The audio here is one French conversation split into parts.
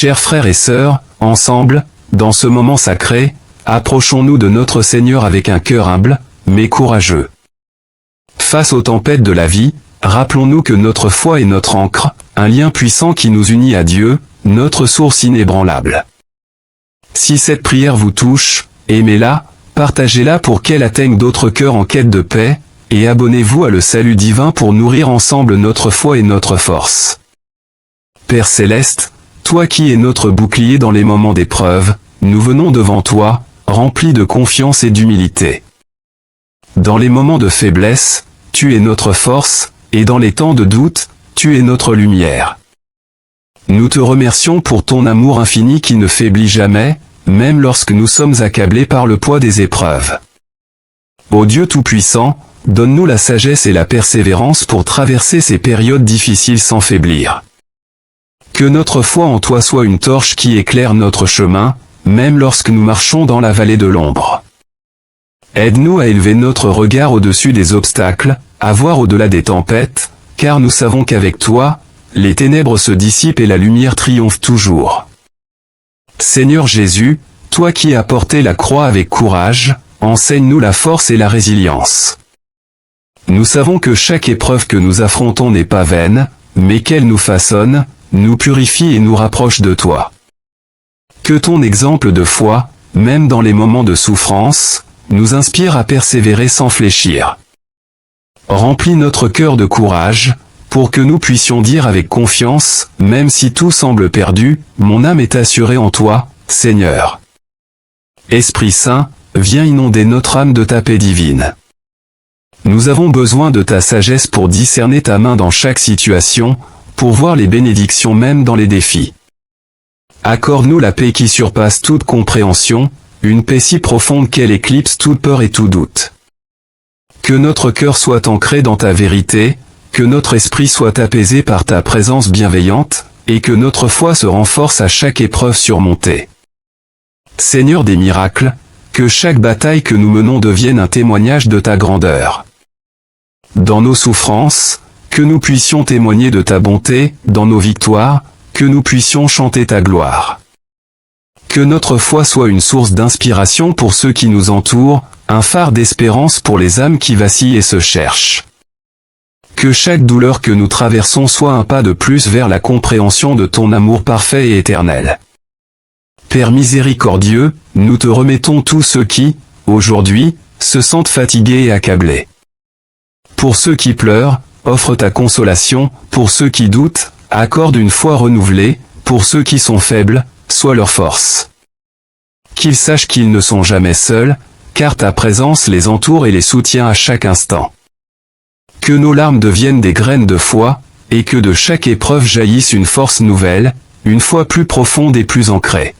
Chers frères et sœurs, ensemble, dans ce moment sacré, approchons-nous de notre Seigneur avec un cœur humble, mais courageux. Face aux tempêtes de la vie, rappelons-nous que notre foi est notre ancre, un lien puissant qui nous unit à Dieu, notre source inébranlable. Si cette prière vous touche, aimez-la, partagez-la pour qu'elle atteigne d'autres cœurs en quête de paix, et abonnez-vous à le salut divin pour nourrir ensemble notre foi et notre force. Père Céleste, toi qui es notre bouclier dans les moments d'épreuve, nous venons devant toi, remplis de confiance et d'humilité. Dans les moments de faiblesse, tu es notre force, et dans les temps de doute, tu es notre lumière. Nous te remercions pour ton amour infini qui ne faiblit jamais, même lorsque nous sommes accablés par le poids des épreuves. Ô Dieu Tout-Puissant, donne-nous la sagesse et la persévérance pour traverser ces périodes difficiles sans faiblir. Que notre foi en toi soit une torche qui éclaire notre chemin, même lorsque nous marchons dans la vallée de l'ombre. Aide-nous à élever notre regard au-dessus des obstacles, à voir au-delà des tempêtes, car nous savons qu'avec toi, les ténèbres se dissipent et la lumière triomphe toujours. Seigneur Jésus, toi qui as porté la croix avec courage, enseigne-nous la force et la résilience. Nous savons que chaque épreuve que nous affrontons n'est pas vaine, mais qu'elle nous façonne, nous purifie et nous rapproche de toi. Que ton exemple de foi, même dans les moments de souffrance, nous inspire à persévérer sans fléchir. Remplis notre cœur de courage, pour que nous puissions dire avec confiance, même si tout semble perdu, mon âme est assurée en toi, Seigneur. Esprit Saint, viens inonder notre âme de ta paix divine. Nous avons besoin de ta sagesse pour discerner ta main dans chaque situation, pour voir les bénédictions même dans les défis. Accorde-nous la paix qui surpasse toute compréhension, une paix si profonde qu'elle éclipse toute peur et tout doute. Que notre cœur soit ancré dans ta vérité, que notre esprit soit apaisé par ta présence bienveillante, et que notre foi se renforce à chaque épreuve surmontée. Seigneur des miracles, que chaque bataille que nous menons devienne un témoignage de ta grandeur. Dans nos souffrances, que nous puissions témoigner de ta bonté, dans nos victoires, que nous puissions chanter ta gloire. Que notre foi soit une source d'inspiration pour ceux qui nous entourent, un phare d'espérance pour les âmes qui vacillent et se cherchent. Que chaque douleur que nous traversons soit un pas de plus vers la compréhension de ton amour parfait et éternel. Père miséricordieux, nous te remettons tous ceux qui, aujourd'hui, se sentent fatigués et accablés. Pour ceux qui pleurent, offre ta consolation, pour ceux qui doutent, accorde une foi renouvelée, pour ceux qui sont faibles, sois leur force. Qu'ils sachent qu'ils ne sont jamais seuls, car ta présence les entoure et les soutient à chaque instant. Que nos larmes deviennent des graines de foi, et que de chaque épreuve jaillisse une force nouvelle, une foi plus profonde et plus ancrée.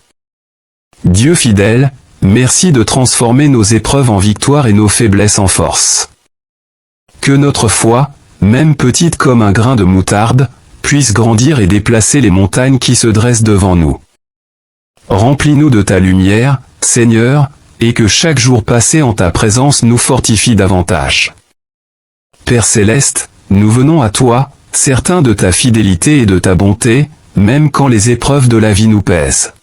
Dieu fidèle, merci de transformer nos épreuves en victoire et nos faiblesses en force. Que notre foi, même petite comme un grain de moutarde, puisse grandir et déplacer les montagnes qui se dressent devant nous. Remplis-nous de ta lumière, Seigneur, et que chaque jour passé en ta présence nous fortifie davantage. Père Céleste, nous venons à toi, certains de ta fidélité et de ta bonté, même quand les épreuves de la vie nous pèsent.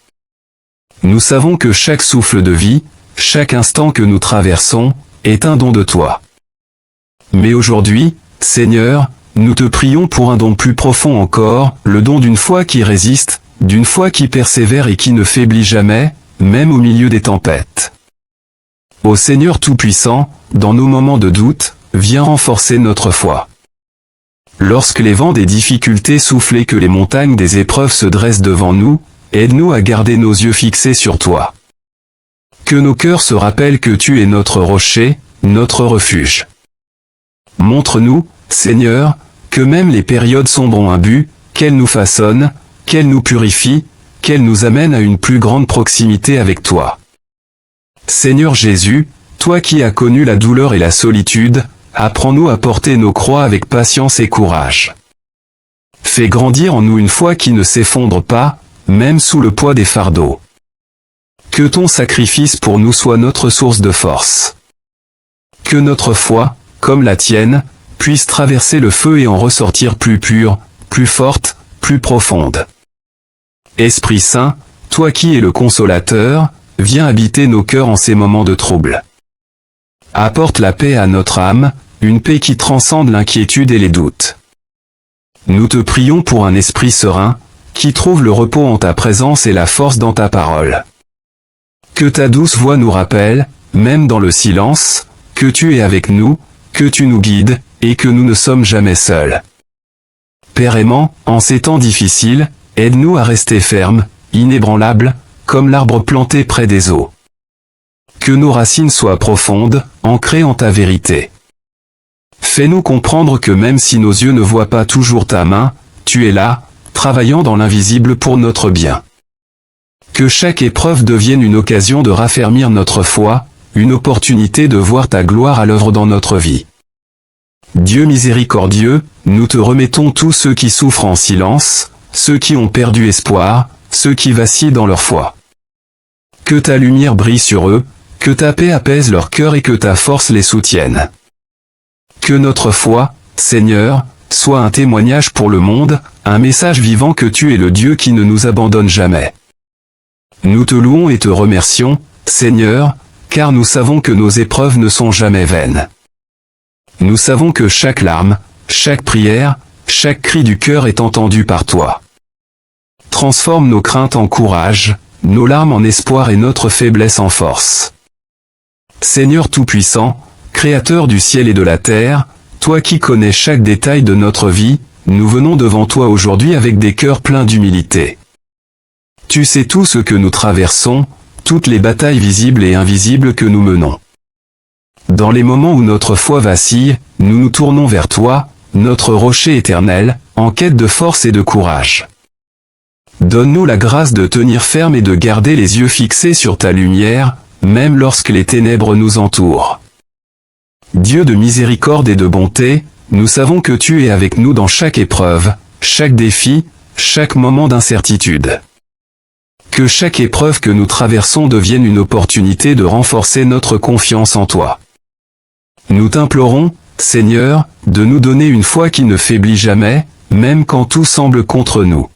Nous savons que chaque souffle de vie, chaque instant que nous traversons, est un don de toi. Mais aujourd'hui, Seigneur, nous te prions pour un don plus profond encore, le don d'une foi qui résiste, d'une foi qui persévère et qui ne faiblit jamais, même au milieu des tempêtes. Ô Seigneur Tout-Puissant, dans nos moments de doute, viens renforcer notre foi. Lorsque les vents des difficultés soufflent et que les montagnes des épreuves se dressent devant nous, aide-nous à garder nos yeux fixés sur toi. Que nos cœurs se rappellent que tu es notre rocher, notre refuge. Montre-nous, Seigneur, que même les périodes sombres ont un but, qu'elles nous façonnent, qu'elles nous purifient, qu'elles nous amènent à une plus grande proximité avec toi. Seigneur Jésus, toi qui as connu la douleur et la solitude, apprends-nous à porter nos croix avec patience et courage. Fais grandir en nous une foi qui ne s'effondre pas, même sous le poids des fardeaux. Que ton sacrifice pour nous soit notre source de force. Que notre foi, comme la tienne, puisse traverser le feu et en ressortir plus pure, plus forte, plus profonde. Esprit Saint, toi qui es le consolateur, viens habiter nos cœurs en ces moments de trouble. Apporte la paix à notre âme, une paix qui transcende l'inquiétude et les doutes. Nous te prions pour un esprit serein, qui trouve le repos en ta présence et la force dans ta parole. Que ta douce voix nous rappelle, même dans le silence, que tu es avec nous, que tu nous guides, et que nous ne sommes jamais seuls. Père aimant, en ces temps difficiles, aide-nous à rester fermes, inébranlables, comme l'arbre planté près des eaux. Que nos racines soient profondes, ancrées en ta vérité. Fais-nous comprendre que même si nos yeux ne voient pas toujours ta main, tu es là, travaillant dans l'invisible pour notre bien. Que chaque épreuve devienne une occasion de raffermir notre foi, une opportunité de voir ta gloire à l'œuvre dans notre vie. Dieu miséricordieux, nous te remettons tous ceux qui souffrent en silence, ceux qui ont perdu espoir, ceux qui vacillent dans leur foi. Que ta lumière brille sur eux, que ta paix apaise leur cœur et que ta force les soutienne. Que notre foi, Seigneur, soit un témoignage pour le monde, un message vivant que tu es le Dieu qui ne nous abandonne jamais. Nous te louons et te remercions, Seigneur, car nous savons que nos épreuves ne sont jamais vaines. Nous savons que chaque larme, chaque prière, chaque cri du cœur est entendu par toi. Transforme nos craintes en courage, nos larmes en espoir et notre faiblesse en force. Seigneur Tout-Puissant, Créateur du ciel et de la terre, toi qui connais chaque détail de notre vie, nous venons devant toi aujourd'hui avec des cœurs pleins d'humilité. Tu sais tout ce que nous traversons, toutes les batailles visibles et invisibles que nous menons. Dans les moments où notre foi vacille, nous nous tournons vers toi, notre rocher éternel, en quête de force et de courage. Donne-nous la grâce de tenir ferme et de garder les yeux fixés sur ta lumière, même lorsque les ténèbres nous entourent. Dieu de miséricorde et de bonté, nous savons que tu es avec nous dans chaque épreuve, chaque défi, chaque moment d'incertitude. Que chaque épreuve que nous traversons devienne une opportunité de renforcer notre confiance en toi. Nous t'implorons, Seigneur, de nous donner une foi qui ne faiblit jamais, même quand tout semble contre nous.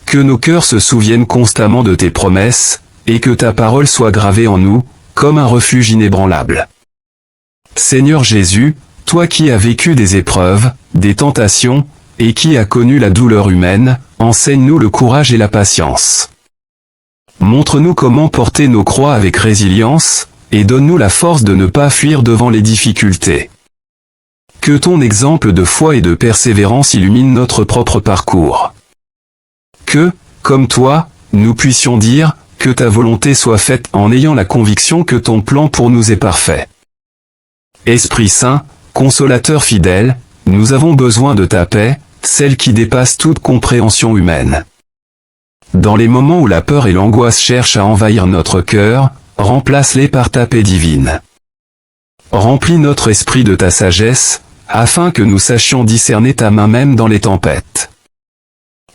Que nos cœurs se souviennent constamment de tes promesses, et que ta parole soit gravée en nous, comme un refuge inébranlable. Seigneur Jésus, toi qui as vécu des épreuves, des tentations, et qui as connu la douleur humaine, enseigne-nous le courage et la patience. Montre-nous comment porter nos croix avec résilience, et donne-nous la force de ne pas fuir devant les difficultés. Que ton exemple de foi et de persévérance illumine notre propre parcours. Que, comme toi, nous puissions dire, que ta volonté soit faite en ayant la conviction que ton plan pour nous est parfait. Esprit Saint, consolateur fidèle, nous avons besoin de ta paix, celle qui dépasse toute compréhension humaine. Dans les moments où la peur et l'angoisse cherchent à envahir notre cœur, remplace-les par ta paix divine. Remplis notre esprit de ta sagesse, afin que nous sachions discerner ta main même dans les tempêtes.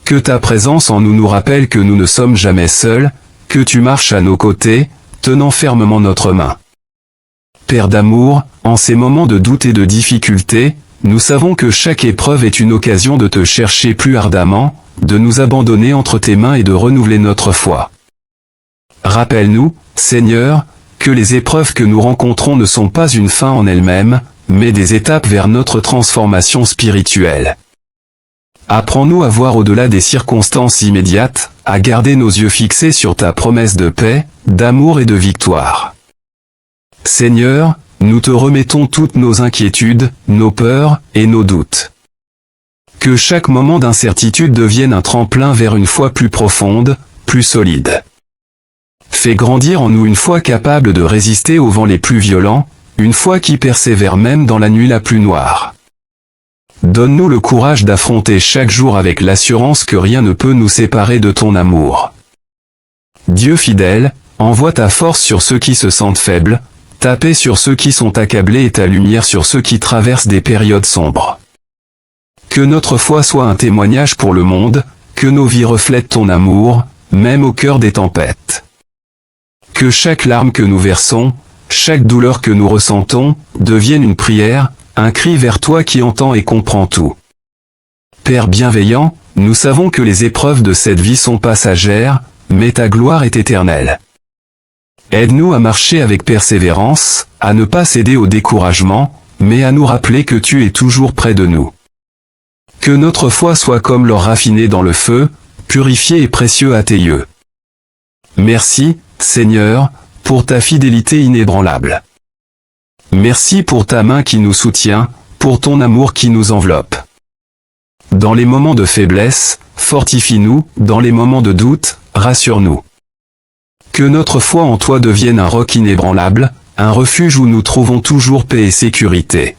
Que ta présence en nous nous rappelle que nous ne sommes jamais seuls, que tu marches à nos côtés, tenant fermement notre main. Père d'amour, en ces moments de doute et de difficulté, nous savons que chaque épreuve est une occasion de te chercher plus ardemment, de nous abandonner entre tes mains et de renouveler notre foi. Rappelle-nous, Seigneur, que les épreuves que nous rencontrons ne sont pas une fin en elles-mêmes, mais des étapes vers notre transformation spirituelle. Apprends-nous à voir au-delà des circonstances immédiates, à garder nos yeux fixés sur ta promesse de paix, d'amour et de victoire. Seigneur, nous te remettons toutes nos inquiétudes, nos peurs et nos doutes. Que chaque moment d'incertitude devienne un tremplin vers une foi plus profonde, plus solide. Fais grandir en nous une foi capable de résister aux vents les plus violents, une foi qui persévère même dans la nuit la plus noire. Donne-nous le courage d'affronter chaque jour avec l'assurance que rien ne peut nous séparer de ton amour. Dieu fidèle, envoie ta force sur ceux qui se sentent faibles, ta paix sur ceux qui sont accablés et ta lumière sur ceux qui traversent des périodes sombres. Que notre foi soit un témoignage pour le monde, que nos vies reflètent ton amour, même au cœur des tempêtes. Que chaque larme que nous versons, chaque douleur que nous ressentons, devienne une prière, un cri vers toi qui entend et comprend tout. Père bienveillant, nous savons que les épreuves de cette vie sont passagères, mais ta gloire est éternelle. Aide-nous à marcher avec persévérance, à ne pas céder au découragement, mais à nous rappeler que tu es toujours près de nous. Que notre foi soit comme l'or raffiné dans le feu, purifié et précieux à tes yeux. Merci, Seigneur, pour ta fidélité inébranlable. Merci pour ta main qui nous soutient, pour ton amour qui nous enveloppe. Dans les moments de faiblesse, fortifie-nous, dans les moments de doute, rassure-nous. Que notre foi en toi devienne un roc inébranlable, un refuge où nous trouvons toujours paix et sécurité.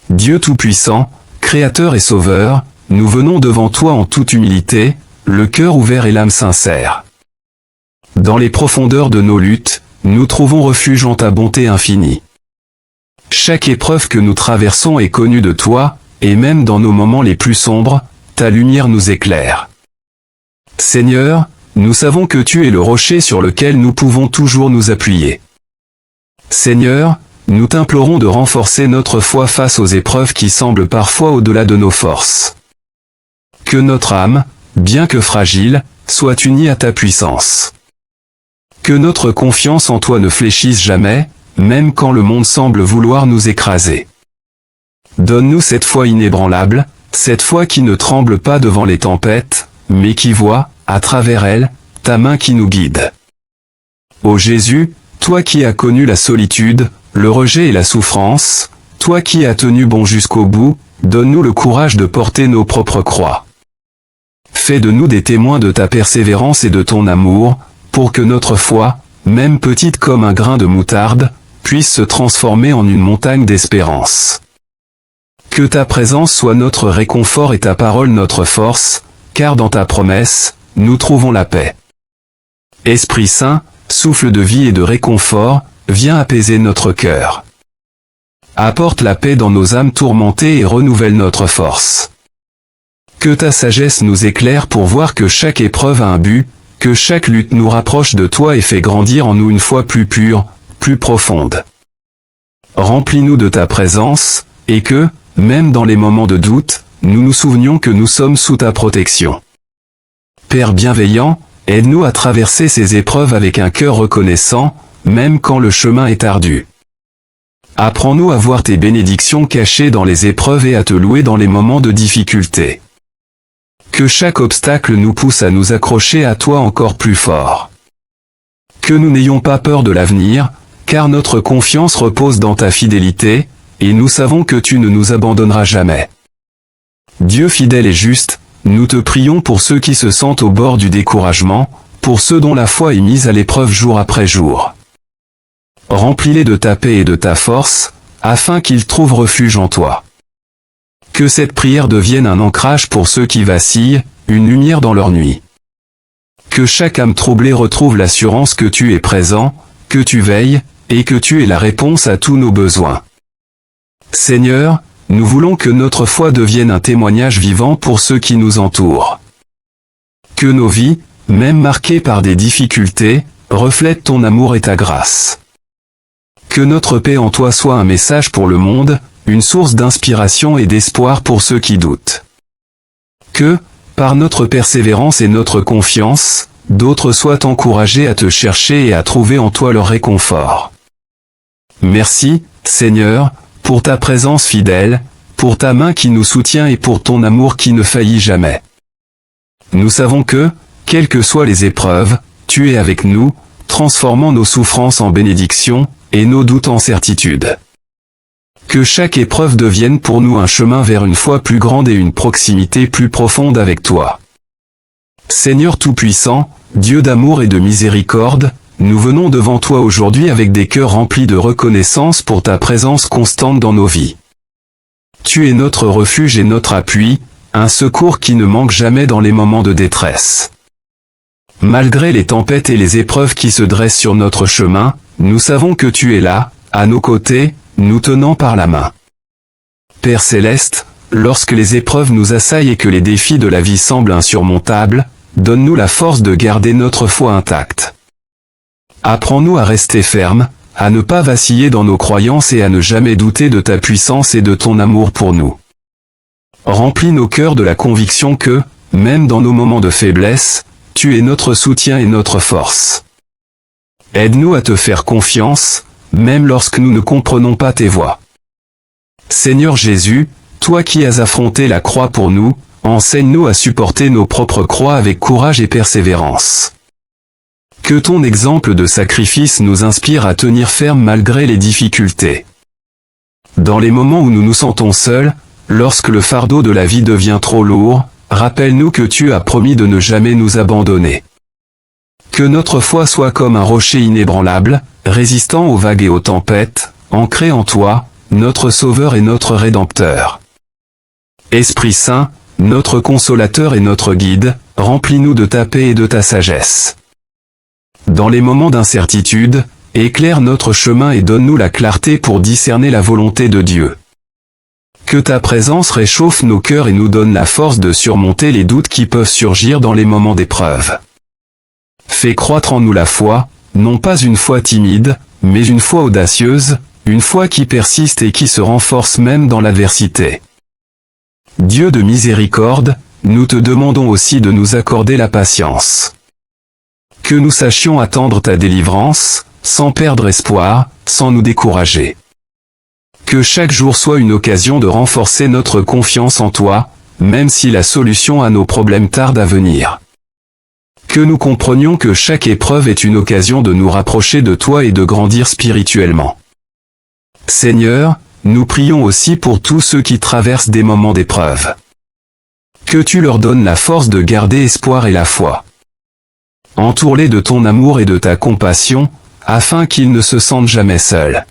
Dieu Tout-Puissant, Créateur et Sauveur, nous venons devant toi en toute humilité, le cœur ouvert et l'âme sincère. Dans les profondeurs de nos luttes, nous trouvons refuge en ta bonté infinie. Chaque épreuve que nous traversons est connue de toi, et même dans nos moments les plus sombres, ta lumière nous éclaire. Seigneur, nous savons que tu es le rocher sur lequel nous pouvons toujours nous appuyer. Seigneur, nous t'implorons de renforcer notre foi face aux épreuves qui semblent parfois au-delà de nos forces. Que notre âme, bien que fragile, soit unie à ta puissance. Que notre confiance en toi ne fléchisse jamais, même quand le monde semble vouloir nous écraser. Donne-nous cette foi inébranlable, cette foi qui ne tremble pas devant les tempêtes, mais qui voit, à travers elles, ta main qui nous guide. Ô Jésus, toi qui as connu la solitude, le rejet et la souffrance, toi qui as tenu bon jusqu'au bout, donne-nous le courage de porter nos propres croix. Fais de nous des témoins de ta persévérance et de ton amour, pour que notre foi, même petite comme un grain de moutarde, puisse se transformer en une montagne d'espérance. Que ta présence soit notre réconfort et ta parole notre force, car dans ta promesse, nous trouvons la paix. Esprit Saint, souffle de vie et de réconfort, viens apaiser notre cœur. Apporte la paix dans nos âmes tourmentées et renouvelle notre force. Que ta sagesse nous éclaire pour voir que chaque épreuve a un but, que chaque lutte nous rapproche de toi et fait grandir en nous une foi plus pure, plus profonde. Remplis-nous de ta présence, et que, même dans les moments de doute, nous nous souvenions que nous sommes sous ta protection. Père bienveillant, aide-nous à traverser ces épreuves avec un cœur reconnaissant, même quand le chemin est ardu. Apprends-nous à voir tes bénédictions cachées dans les épreuves et à te louer dans les moments de difficulté. Que chaque obstacle nous pousse à nous accrocher à toi encore plus fort. Que nous n'ayons pas peur de l'avenir, car notre confiance repose dans ta fidélité, et nous savons que tu ne nous abandonneras jamais. Dieu fidèle et juste, nous te prions pour ceux qui se sentent au bord du découragement, pour ceux dont la foi est mise à l'épreuve jour après jour. Remplis-les de ta paix et de ta force, afin qu'ils trouvent refuge en toi. Que cette prière devienne un ancrage pour ceux qui vacillent, une lumière dans leur nuit. Que chaque âme troublée retrouve l'assurance que tu es présent, que tu veilles, et que tu es la réponse à tous nos besoins. Seigneur, nous voulons que notre foi devienne un témoignage vivant pour ceux qui nous entourent. Que nos vies, même marquées par des difficultés, reflètent ton amour et ta grâce. Que notre paix en toi soit un message pour le monde, une source d'inspiration et d'espoir pour ceux qui doutent. Que, par notre persévérance et notre confiance, d'autres soient encouragés à te chercher et à trouver en toi leur réconfort. Merci, Seigneur, pour ta présence fidèle, pour ta main qui nous soutient et pour ton amour qui ne faillit jamais. Nous savons que, quelles que soient les épreuves, tu es avec nous, transformant nos souffrances en bénédictions, et nos doutes en certitude. Que chaque épreuve devienne pour nous un chemin vers une foi plus grande et une proximité plus profonde avec toi. Seigneur Tout-Puissant, Dieu d'amour et de miséricorde, nous venons devant toi aujourd'hui avec des cœurs remplis de reconnaissance pour ta présence constante dans nos vies. Tu es notre refuge et notre appui, un secours qui ne manque jamais dans les moments de détresse. Malgré les tempêtes et les épreuves qui se dressent sur notre chemin, nous savons que tu es là, à nos côtés, nous tenant par la main. Père Céleste, lorsque les épreuves nous assaillent et que les défis de la vie semblent insurmontables, donne-nous la force de garder notre foi intacte. Apprends-nous à rester fermes, à ne pas vaciller dans nos croyances et à ne jamais douter de ta puissance et de ton amour pour nous. Remplis nos cœurs de la conviction que, même dans nos moments de faiblesse, tu es notre soutien et notre force. Aide-nous à te faire confiance, même lorsque nous ne comprenons pas tes voies. Seigneur Jésus, toi qui as affronté la croix pour nous, enseigne-nous à supporter nos propres croix avec courage et persévérance. Que ton exemple de sacrifice nous inspire à tenir ferme malgré les difficultés. Dans les moments où nous nous sentons seuls, lorsque le fardeau de la vie devient trop lourd, rappelle-nous que tu as promis de ne jamais nous abandonner. Que notre foi soit comme un rocher inébranlable, résistant aux vagues et aux tempêtes, ancré en toi, notre Sauveur et notre Rédempteur. Esprit Saint, notre consolateur et notre guide, remplis-nous de ta paix et de ta sagesse. Dans les moments d'incertitude, éclaire notre chemin et donne-nous la clarté pour discerner la volonté de Dieu. Que ta présence réchauffe nos cœurs et nous donne la force de surmonter les doutes qui peuvent surgir dans les moments d'épreuve. Fais croître en nous la foi, non pas une foi timide, mais une foi audacieuse, une foi qui persiste et qui se renforce même dans l'adversité. Dieu de miséricorde, nous te demandons aussi de nous accorder la patience. Que nous sachions attendre ta délivrance, sans perdre espoir, sans nous décourager. Que chaque jour soit une occasion de renforcer notre confiance en toi, même si la solution à nos problèmes tarde à venir. Que nous comprenions que chaque épreuve est une occasion de nous rapprocher de toi et de grandir spirituellement. Seigneur, nous prions aussi pour tous ceux qui traversent des moments d'épreuve. Que tu leur donnes la force de garder espoir et la foi. Entoure-les de ton amour et de ta compassion, afin qu'ils ne se sentent jamais seuls.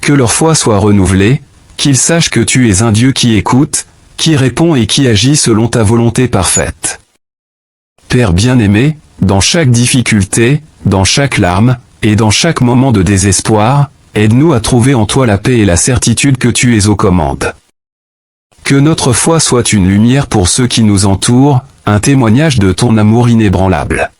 Que leur foi soit renouvelée, qu'ils sachent que tu es un Dieu qui écoute, qui répond et qui agit selon ta volonté parfaite. Père bien-aimé, dans chaque difficulté, dans chaque larme, et dans chaque moment de désespoir, aide-nous à trouver en toi la paix et la certitude que tu es aux commandes. Que notre foi soit une lumière pour ceux qui nous entourent, un témoignage de ton amour inébranlable.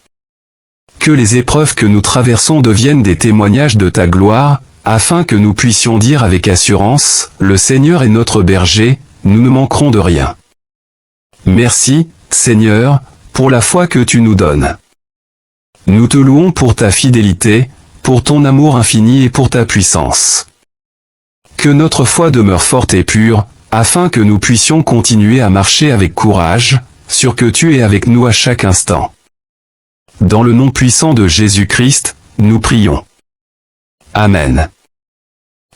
Que les épreuves que nous traversons deviennent des témoignages de ta gloire, afin que nous puissions dire avec assurance, le Seigneur est notre berger, nous ne manquerons de rien. Merci, Seigneur, pour la foi que tu nous donnes. Nous te louons pour ta fidélité, pour ton amour infini et pour ta puissance. Que notre foi demeure forte et pure, afin que nous puissions continuer à marcher avec courage, sûr que tu es avec nous à chaque instant. Dans le nom puissant de Jésus-Christ, nous prions. Amen.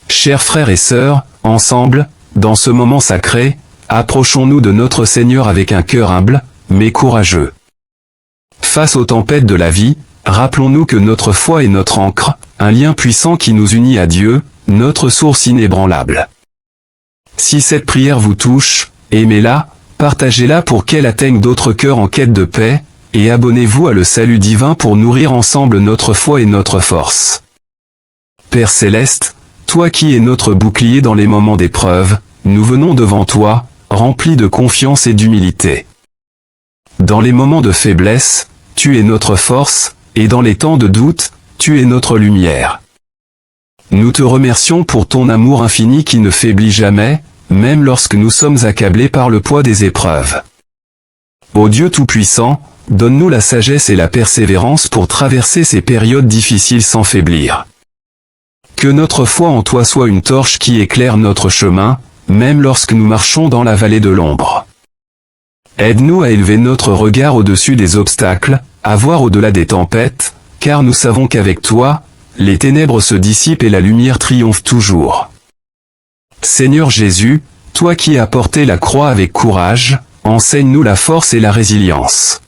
Chers frères et sœurs, ensemble, dans ce moment sacré, approchons-nous de notre Seigneur avec un cœur humble, mais courageux. Face aux tempêtes de la vie, rappelons-nous que notre foi est notre ancre, un lien puissant qui nous unit à Dieu, notre source inébranlable. Si cette prière vous touche, aimez-la, partagez-la pour qu'elle atteigne d'autres cœurs en quête de paix, et abonnez-vous à le salut divin pour nourrir ensemble notre foi et notre force. Père Céleste, toi qui es notre bouclier dans les moments d'épreuve, nous venons devant toi, remplis de confiance et d'humilité. Dans les moments de faiblesse, tu es notre force, et dans les temps de doute, tu es notre lumière. Nous te remercions pour ton amour infini qui ne faiblit jamais, même lorsque nous sommes accablés par le poids des épreuves. Ô Dieu Tout-Puissant, donne-nous la sagesse et la persévérance pour traverser ces périodes difficiles sans faiblir. Que notre foi en toi soit une torche qui éclaire notre chemin, même lorsque nous marchons dans la vallée de l'ombre. Aide-nous à élever notre regard au-dessus des obstacles, à voir au-delà des tempêtes, car nous savons qu'avec toi, les ténèbres se dissipent et la lumière triomphe toujours. Seigneur Jésus, toi qui as porté la croix avec courage, enseigne-nous la force et la résilience.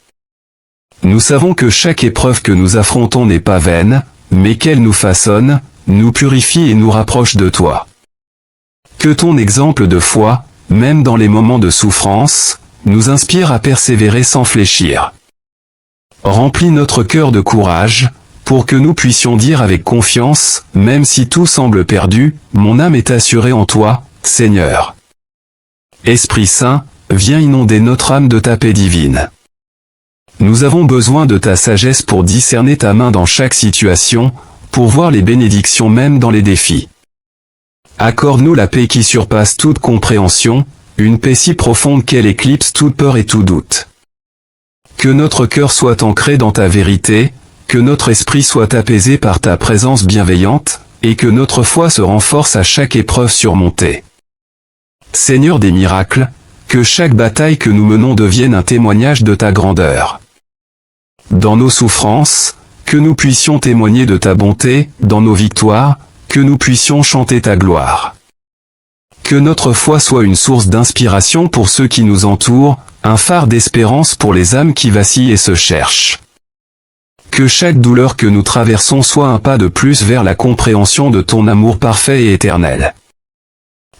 Nous savons que chaque épreuve que nous affrontons n'est pas vaine, mais qu'elle nous façonne, nous purifie et nous rapproche de toi. Que ton exemple de foi, même dans les moments de souffrance, nous inspire à persévérer sans fléchir. Remplis notre cœur de courage, pour que nous puissions dire avec confiance, même si tout semble perdu, mon âme est assurée en toi, Seigneur. Esprit Saint, viens inonder notre âme de ta paix divine. Nous avons besoin de ta sagesse pour discerner ta main dans chaque situation, pour voir les bénédictions même dans les défis. Accorde-nous la paix qui surpasse toute compréhension, une paix si profonde qu'elle éclipse toute peur et tout doute. Que notre cœur soit ancré dans ta vérité, que notre esprit soit apaisé par ta présence bienveillante, et que notre foi se renforce à chaque épreuve surmontée. Seigneur des miracles, que chaque bataille que nous menons devienne un témoignage de ta grandeur. Dans nos souffrances, que nous puissions témoigner de ta bonté, dans nos victoires, que nous puissions chanter ta gloire. Que notre foi soit une source d'inspiration pour ceux qui nous entourent, un phare d'espérance pour les âmes qui vacillent et se cherchent. Que chaque douleur que nous traversons soit un pas de plus vers la compréhension de ton amour parfait et éternel.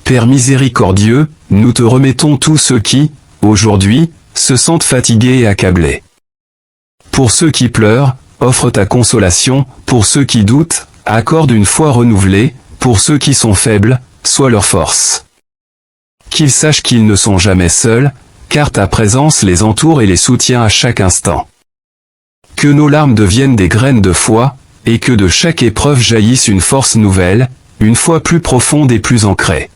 Père miséricordieux, nous te remettons tous ceux qui, aujourd'hui, se sentent fatigués et accablés. Pour ceux qui pleurent, offre ta consolation, pour ceux qui doutent, accorde une foi renouvelée, pour ceux qui sont faibles, sois leur force. Qu'ils sachent qu'ils ne sont jamais seuls, car ta présence les entoure et les soutient à chaque instant. Que nos larmes deviennent des graines de foi, et que de chaque épreuve jaillisse une force nouvelle, une foi plus profonde et plus ancrée.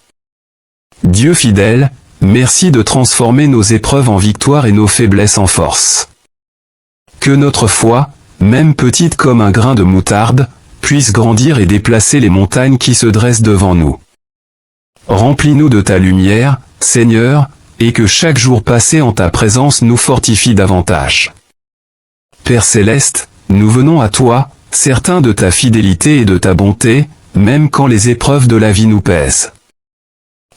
Dieu fidèle, merci de transformer nos épreuves en victoire et nos faiblesses en force. Que notre foi, même petite comme un grain de moutarde, puisse grandir et déplacer les montagnes qui se dressent devant nous. Remplis-nous de ta lumière, Seigneur, et que chaque jour passé en ta présence nous fortifie davantage. Père céleste, nous venons à toi, certains de ta fidélité et de ta bonté, même quand les épreuves de la vie nous pèsent.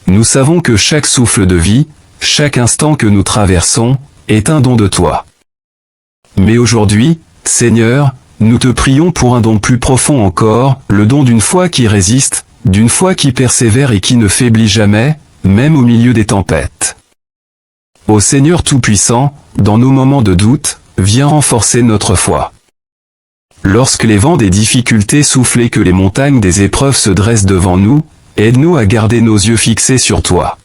Nous savons que chaque souffle de vie, chaque instant que nous traversons, est un don de toi. Mais aujourd'hui, Seigneur, nous te prions pour un don plus profond encore, le don d'une foi qui résiste, d'une foi qui persévère et qui ne faiblit jamais, même au milieu des tempêtes. Ô Seigneur Tout-Puissant, dans nos moments de doute, viens renforcer notre foi. Lorsque les vents des difficultés soufflent et que les montagnes des épreuves se dressent devant nous, aide-nous à garder nos yeux fixés sur toi.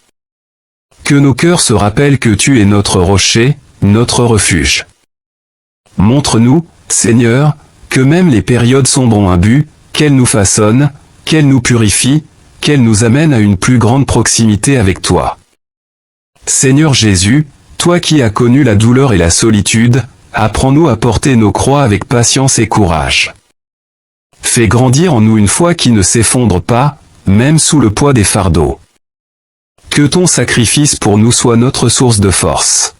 Que nos cœurs se rappellent que tu es notre rocher, notre refuge. Montre-nous, Seigneur, que même les périodes sombres ont un but, qu'elles nous façonnent, qu'elles nous purifient, qu'elles nous amènent à une plus grande proximité avec toi. Seigneur Jésus, toi qui as connu la douleur et la solitude, apprends-nous à porter nos croix avec patience et courage. Fais grandir en nous une foi qui ne s'effondre pas, même sous le poids des fardeaux. Que ton sacrifice pour nous soit notre source de force.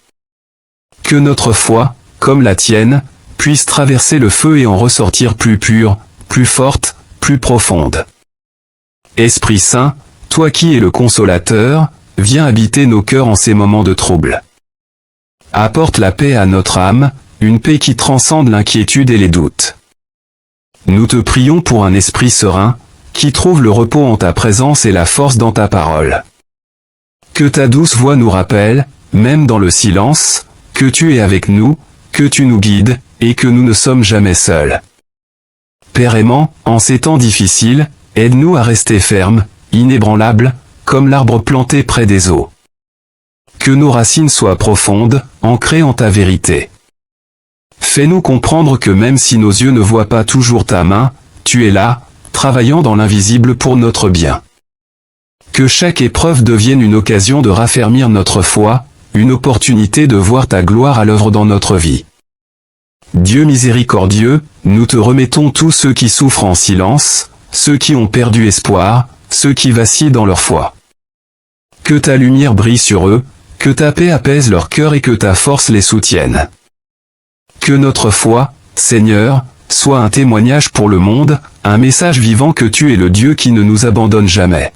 Que notre foi, comme la tienne, puisse traverser le feu et en ressortir plus pure, plus forte, plus profonde. Esprit Saint, toi qui es le consolateur, viens habiter nos cœurs en ces moments de trouble. Apporte la paix à notre âme, une paix qui transcende l'inquiétude et les doutes. Nous te prions pour un esprit serein, qui trouve le repos en ta présence et la force dans ta parole. Que ta douce voix nous rappelle, même dans le silence, que tu es avec nous, que tu nous guides, et que nous ne sommes jamais seuls. Père aimant, en ces temps difficiles, aide-nous à rester fermes, inébranlables, comme l'arbre planté près des eaux. Que nos racines soient profondes, ancrées en ta vérité. Fais-nous comprendre que même si nos yeux ne voient pas toujours ta main, tu es là, travaillant dans l'invisible pour notre bien. Que chaque épreuve devienne une occasion de raffermir notre foi, une opportunité de voir ta gloire à l'œuvre dans notre vie. Dieu miséricordieux, nous te remettons tous ceux qui souffrent en silence, ceux qui ont perdu espoir, ceux qui vacillent dans leur foi. Que ta lumière brille sur eux, que ta paix apaise leur cœur et que ta force les soutienne. Que notre foi, Seigneur, soit un témoignage pour le monde, un message vivant que tu es le Dieu qui ne nous abandonne jamais.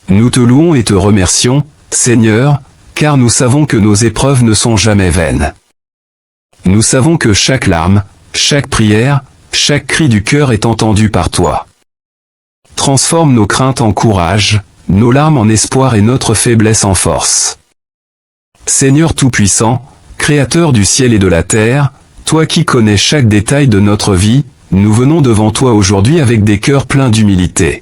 Nous te louons et te remercions, Seigneur, car nous savons que nos épreuves ne sont jamais vaines. Nous savons que chaque larme, chaque prière, chaque cri du cœur est entendu par toi. Transforme nos craintes en courage, nos larmes en espoir et notre faiblesse en force. Seigneur Tout-Puissant, Créateur du ciel et de la terre, toi qui connais chaque détail de notre vie, nous venons devant toi aujourd'hui avec des cœurs pleins d'humilité.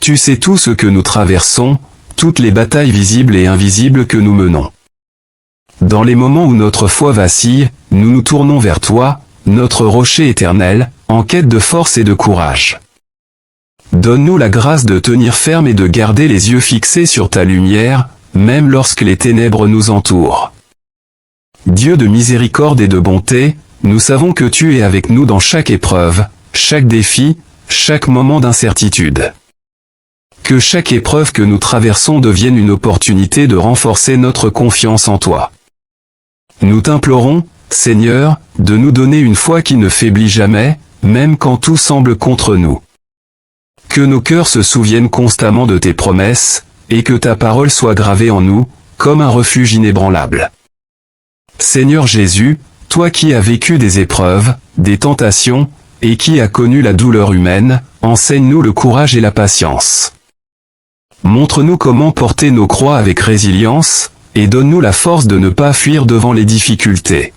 Tu sais tout ce que nous traversons, toutes les batailles visibles et invisibles que nous menons. Dans les moments où notre foi vacille, nous nous tournons vers toi, notre rocher éternel, en quête de force et de courage. Donne-nous la grâce de tenir ferme et de garder les yeux fixés sur ta lumière, même lorsque les ténèbres nous entourent. Dieu de miséricorde et de bonté, nous savons que tu es avec nous dans chaque épreuve, chaque défi, chaque moment d'incertitude. Que chaque épreuve que nous traversons devienne une opportunité de renforcer notre confiance en toi. Nous t'implorons, Seigneur, de nous donner une foi qui ne faiblit jamais, même quand tout semble contre nous. Que nos cœurs se souviennent constamment de tes promesses, et que ta parole soit gravée en nous, comme un refuge inébranlable. Seigneur Jésus, toi qui as vécu des épreuves, des tentations, et qui as connu la douleur humaine, enseigne-nous le courage et la patience. Montre-nous comment porter nos croix avec résilience, et donne-nous la force de ne pas fuir devant les difficultés.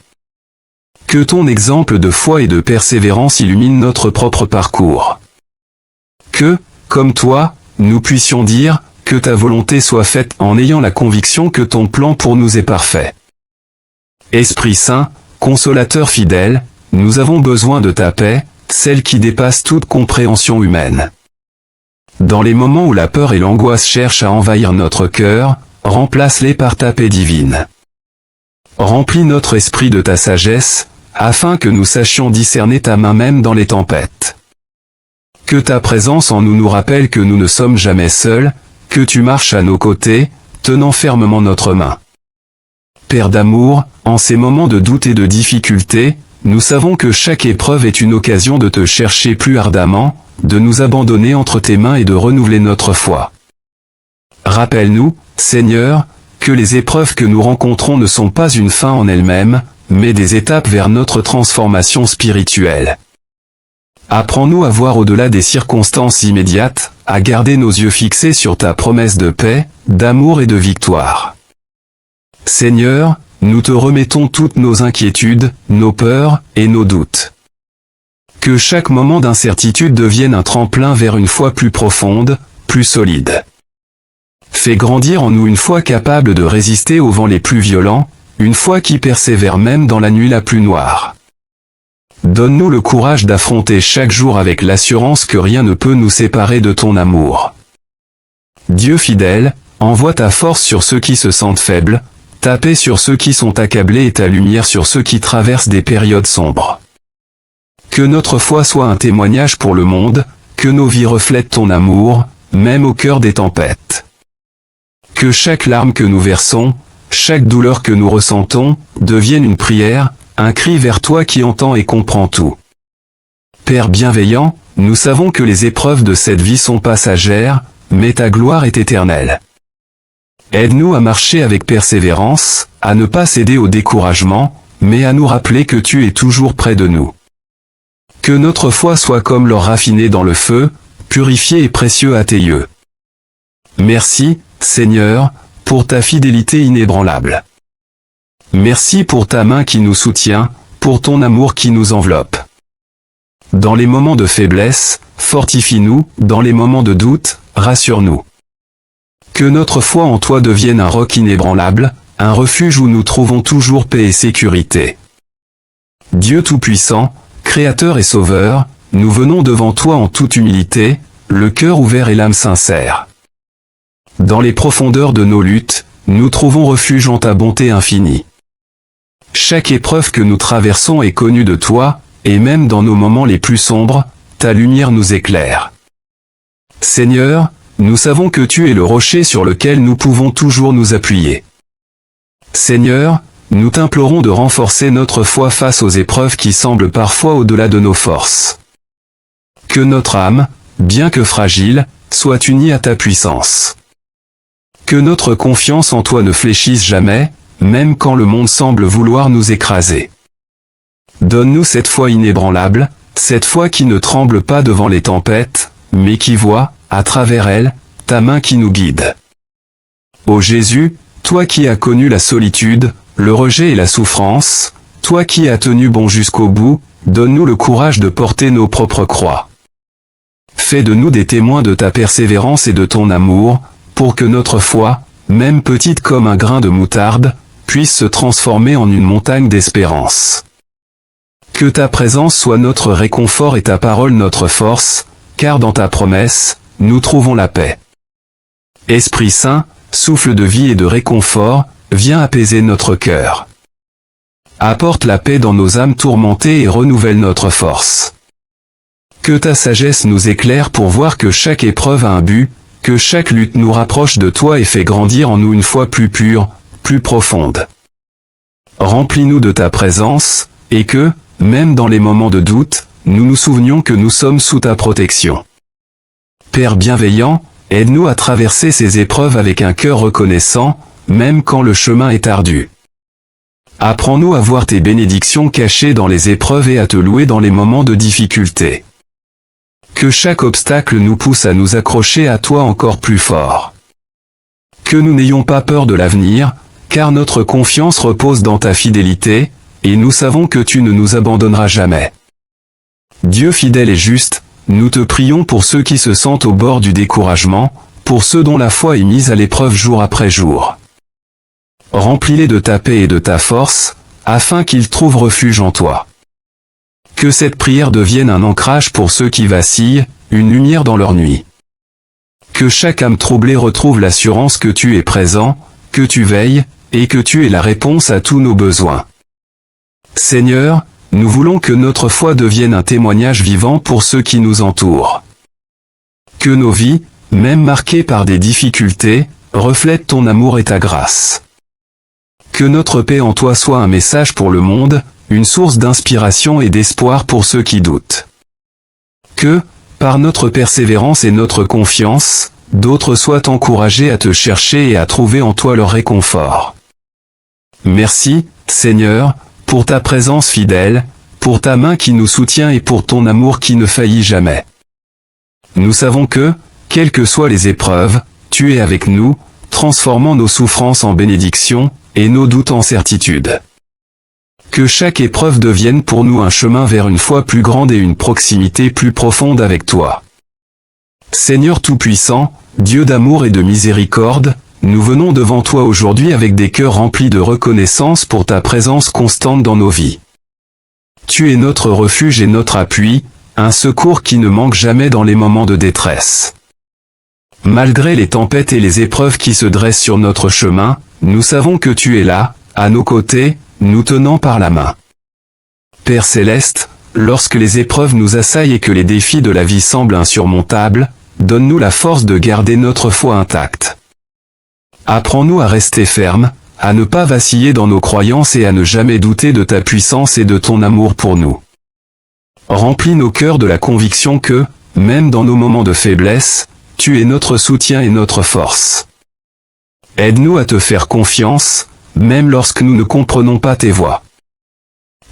Que ton exemple de foi et de persévérance illumine notre propre parcours. Que, comme toi, nous puissions dire, que ta volonté soit faite en ayant la conviction que ton plan pour nous est parfait. Esprit Saint, consolateur fidèle, nous avons besoin de ta paix, celle qui dépasse toute compréhension humaine. Dans les moments où la peur et l'angoisse cherchent à envahir notre cœur, remplace-les par ta paix divine. Remplis notre esprit de ta sagesse, afin que nous sachions discerner ta main même dans les tempêtes. Que ta présence en nous nous rappelle que nous ne sommes jamais seuls, que tu marches à nos côtés, tenant fermement notre main. Père d'amour, en ces moments de doute et de difficulté, nous savons que chaque épreuve est une occasion de te chercher plus ardemment, de nous abandonner entre tes mains et de renouveler notre foi. Rappelle-nous, Seigneur, que les épreuves que nous rencontrons ne sont pas une fin en elles-mêmes, mais des étapes vers notre transformation spirituelle. Apprends-nous à voir au-delà des circonstances immédiates, à garder nos yeux fixés sur ta promesse de paix, d'amour et de victoire. Seigneur, nous te remettons toutes nos inquiétudes, nos peurs et nos doutes. Que chaque moment d'incertitude devienne un tremplin vers une foi plus profonde, plus solide. Fais grandir en nous une foi capable de résister aux vents les plus violents, une foi qui persévère même dans la nuit la plus noire. Donne-nous le courage d'affronter chaque jour avec l'assurance que rien ne peut nous séparer de ton amour. Dieu fidèle, envoie ta force sur ceux qui se sentent faibles, ta paix sur ceux qui sont accablés et ta lumière sur ceux qui traversent des périodes sombres. Que notre foi soit un témoignage pour le monde, que nos vies reflètent ton amour, même au cœur des tempêtes. Que chaque larme que nous versons, chaque douleur que nous ressentons, devienne une prière, un cri vers toi qui entend et comprend tout. Père bienveillant, nous savons que les épreuves de cette vie sont passagères, mais ta gloire est éternelle. Aide-nous à marcher avec persévérance, à ne pas céder au découragement, mais à nous rappeler que tu es toujours près de nous. Que notre foi soit comme l'or raffiné dans le feu, purifié et précieux à tes yeux. Merci, Seigneur, pour ta fidélité inébranlable. Merci pour ta main qui nous soutient, pour ton amour qui nous enveloppe. Dans les moments de faiblesse, fortifie-nous, dans les moments de doute, rassure-nous. Que notre foi en toi devienne un roc inébranlable, un refuge où nous trouvons toujours paix et sécurité. Dieu Tout-Puissant, Créateur et Sauveur, nous venons devant toi en toute humilité, le cœur ouvert et l'âme sincère. Dans les profondeurs de nos luttes, nous trouvons refuge en ta bonté infinie. Chaque épreuve que nous traversons est connue de toi, et même dans nos moments les plus sombres, ta lumière nous éclaire. Seigneur, nous savons que tu es le rocher sur lequel nous pouvons toujours nous appuyer. Seigneur, nous t'implorons de renforcer notre foi face aux épreuves qui semblent parfois au-delà de nos forces. Que notre âme, bien que fragile, soit unie à ta puissance. Que notre confiance en toi ne fléchisse jamais, même quand le monde semble vouloir nous écraser. Donne-nous cette foi inébranlable, cette foi qui ne tremble pas devant les tempêtes, mais qui voit, à travers elle, ta main qui nous guide. Ô Jésus, toi qui as connu la solitude, le rejet et la souffrance, toi qui as tenu bon jusqu'au bout, donne-nous le courage de porter nos propres croix. Fais de nous des témoins de ta persévérance et de ton amour, pour que notre foi, même petite comme un grain de moutarde, puisse se transformer en une montagne d'espérance. Que ta présence soit notre réconfort et ta parole notre force, car dans ta promesse, nous trouvons la paix. Esprit Saint, souffle de vie et de réconfort, viens apaiser notre cœur. Apporte la paix dans nos âmes tourmentées et renouvelle notre force. Que ta sagesse nous éclaire pour voir que chaque épreuve a un but, que chaque lutte nous rapproche de toi et fait grandir en nous une foi plus pure, plus profonde. Remplis-nous de ta présence, et que, même dans les moments de doute, nous nous souvenions que nous sommes sous ta protection. Père bienveillant, aide-nous à traverser ces épreuves avec un cœur reconnaissant, même quand le chemin est ardu. Apprends-nous à voir tes bénédictions cachées dans les épreuves et à te louer dans les moments de difficulté. Que chaque obstacle nous pousse à nous accrocher à toi encore plus fort. Que nous n'ayons pas peur de l'avenir, car notre confiance repose dans ta fidélité, et nous savons que tu ne nous abandonneras jamais. Dieu fidèle et juste, nous te prions pour ceux qui se sentent au bord du découragement, pour ceux dont la foi est mise à l'épreuve jour après jour. Remplis-les de ta paix et de ta force, afin qu'ils trouvent refuge en toi. Que cette prière devienne un ancrage pour ceux qui vacillent, une lumière dans leur nuit. Que chaque âme troublée retrouve l'assurance que tu es présent, que tu veilles, et que tu es la réponse à tous nos besoins. Seigneur, nous voulons que notre foi devienne un témoignage vivant pour ceux qui nous entourent. Que nos vies, même marquées par des difficultés, reflètent ton amour et ta grâce. Que notre paix en toi soit un message pour le monde, une source d'inspiration et d'espoir pour ceux qui doutent. Que, par notre persévérance et notre confiance, d'autres soient encouragés à te chercher et à trouver en toi leur réconfort. Merci, Seigneur, pour ta présence fidèle, pour ta main qui nous soutient et pour ton amour qui ne faillit jamais. Nous savons que, quelles que soient les épreuves, tu es avec nous, transformant nos souffrances en bénédictions, et nos doutes en certitude. Que chaque épreuve devienne pour nous un chemin vers une foi plus grande et une proximité plus profonde avec toi. Seigneur Tout-Puissant, Dieu d'amour et de miséricorde, nous venons devant toi aujourd'hui avec des cœurs remplis de reconnaissance pour ta présence constante dans nos vies. Tu es notre refuge et notre appui, un secours qui ne manque jamais dans les moments de détresse. Malgré les tempêtes et les épreuves qui se dressent sur notre chemin, nous savons que tu es là, à nos côtés, nous tenant par la main. Père céleste, lorsque les épreuves nous assaillent et que les défis de la vie semblent insurmontables, donne-nous la force de garder notre foi intacte. Apprends-nous à rester fermes, à ne pas vaciller dans nos croyances et à ne jamais douter de ta puissance et de ton amour pour nous. Remplis nos cœurs de la conviction que, même dans nos moments de faiblesse, tu es notre soutien et notre force. Aide-nous à te faire confiance, même lorsque nous ne comprenons pas tes voies.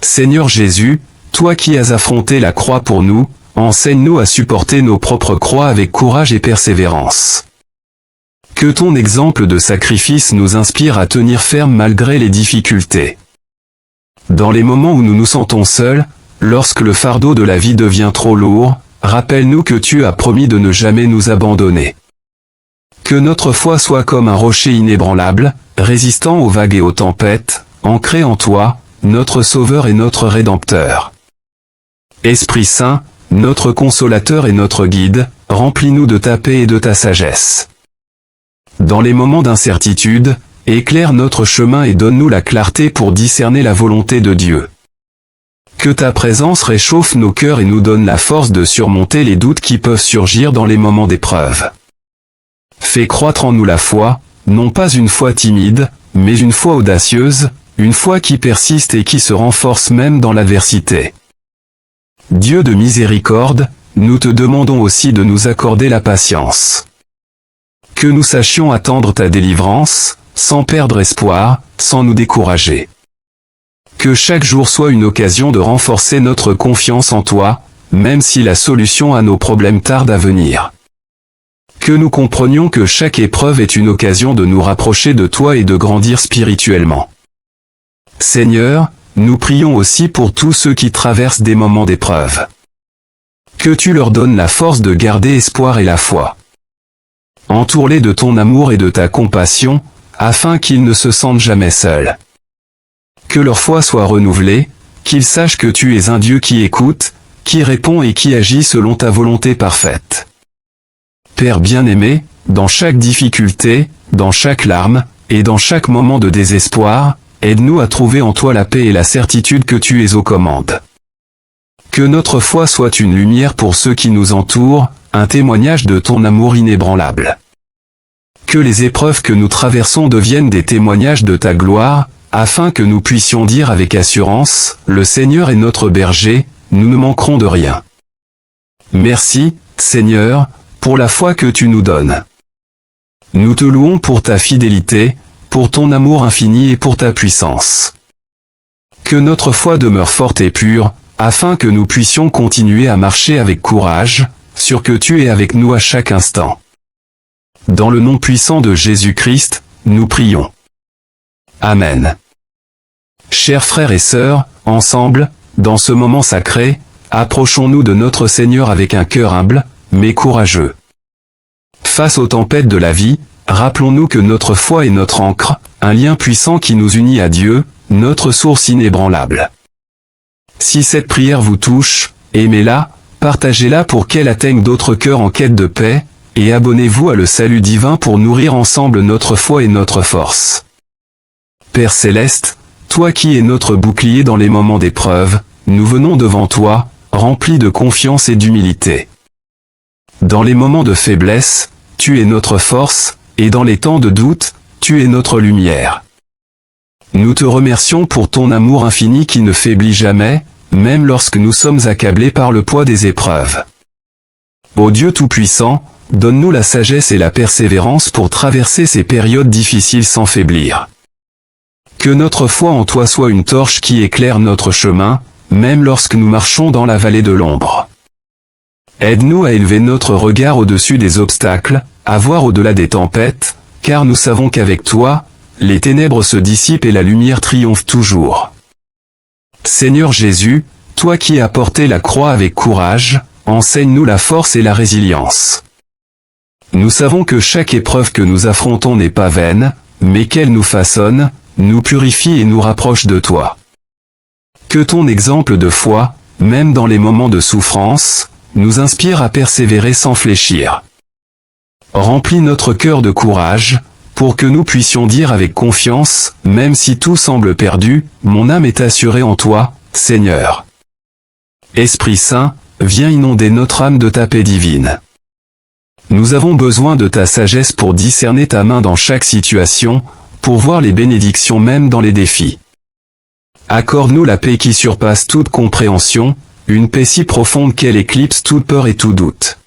Seigneur Jésus, toi qui as affronté la croix pour nous, enseigne-nous à supporter nos propres croix avec courage et persévérance. Que ton exemple de sacrifice nous inspire à tenir ferme malgré les difficultés. Dans les moments où nous nous sentons seuls, lorsque le fardeau de la vie devient trop lourd, rappelle-nous que tu as promis de ne jamais nous abandonner. Que notre foi soit comme un rocher inébranlable, résistant aux vagues et aux tempêtes, ancré en toi, notre Sauveur et notre Rédempteur. Esprit Saint, notre consolateur et notre guide, remplis-nous de ta paix et de ta sagesse. Dans les moments d'incertitude, éclaire notre chemin et donne-nous la clarté pour discerner la volonté de Dieu. Que ta présence réchauffe nos cœurs et nous donne la force de surmonter les doutes qui peuvent surgir dans les moments d'épreuve. Fais croître en nous la foi, non pas une foi timide, mais une foi audacieuse, une foi qui persiste et qui se renforce même dans l'adversité. Dieu de miséricorde, nous te demandons aussi de nous accorder la patience. Que nous sachions attendre ta délivrance, sans perdre espoir, sans nous décourager. Que chaque jour soit une occasion de renforcer notre confiance en toi, même si la solution à nos problèmes tarde à venir. Que nous comprenions que chaque épreuve est une occasion de nous rapprocher de toi et de grandir spirituellement. Seigneur, nous prions aussi pour tous ceux qui traversent des moments d'épreuve. Que tu leur donnes la force de garder espoir et la foi. Entoure-les de ton amour et de ta compassion, afin qu'ils ne se sentent jamais seuls. Que leur foi soit renouvelée, qu'ils sachent que tu es un Dieu qui écoute, qui répond et qui agit selon ta volonté parfaite. Père bien-aimé, dans chaque difficulté, dans chaque larme, et dans chaque moment de désespoir, aide-nous à trouver en toi la paix et la certitude que tu es aux commandes. Que notre foi soit une lumière pour ceux qui nous entourent, un témoignage de ton amour inébranlable. Que les épreuves que nous traversons deviennent des témoignages de ta gloire, afin que nous puissions dire avec assurance, le Seigneur est notre berger, nous ne manquerons de rien. Merci, Seigneur, pour la foi que tu nous donnes. Nous te louons pour ta fidélité, pour ton amour infini et pour ta puissance. Que notre foi demeure forte et pure, afin que nous puissions continuer à marcher avec courage, sûr que tu es avec nous à chaque instant. Dans le nom puissant de Jésus-Christ, nous prions. Amen. Chers frères et sœurs, ensemble, dans ce moment sacré, approchons-nous de notre Seigneur avec un cœur humble, mais courageux. Face aux tempêtes de la vie, rappelons-nous que notre foi est notre ancre, un lien puissant qui nous unit à Dieu, notre source inébranlable. Si cette prière vous touche, aimez-la, partagez-la pour qu'elle atteigne d'autres cœurs en quête de paix, et abonnez-vous à le salut divin pour nourrir ensemble notre foi et notre force. Père Céleste, toi qui es notre bouclier dans les moments d'épreuve, nous venons devant toi, remplis de confiance et d'humilité. Dans les moments de faiblesse, tu es notre force, et dans les temps de doute, tu es notre lumière. Nous te remercions pour ton amour infini qui ne faiblit jamais, même lorsque nous sommes accablés par le poids des épreuves. Ô Dieu Tout-Puissant, donne-nous la sagesse et la persévérance pour traverser ces périodes difficiles sans faiblir. Que notre foi en toi soit une torche qui éclaire notre chemin, même lorsque nous marchons dans la vallée de l'ombre. Aide-nous à élever notre regard au-dessus des obstacles, à voir au-delà des tempêtes, car nous savons qu'avec toi, les ténèbres se dissipent et la lumière triomphe toujours. Seigneur Jésus, toi qui as porté la croix avec courage, enseigne-nous la force et la résilience. Nous savons que chaque épreuve que nous affrontons n'est pas vaine, mais qu'elle nous façonne, nous purifie et nous rapproche de toi. Que ton exemple de foi, même dans les moments de souffrance, nous inspire à persévérer sans fléchir. Remplis notre cœur de courage, pour que nous puissions dire avec confiance, même si tout semble perdu, mon âme est assurée en toi, Seigneur. Esprit Saint, viens inonder notre âme de ta paix divine. Nous avons besoin de ta sagesse pour discerner ta main dans chaque situation, pour voir les bénédictions même dans les défis. Accorde-nous la paix qui surpasse toute compréhension, une paix si profonde qu'elle éclipse toute peur et tout doute.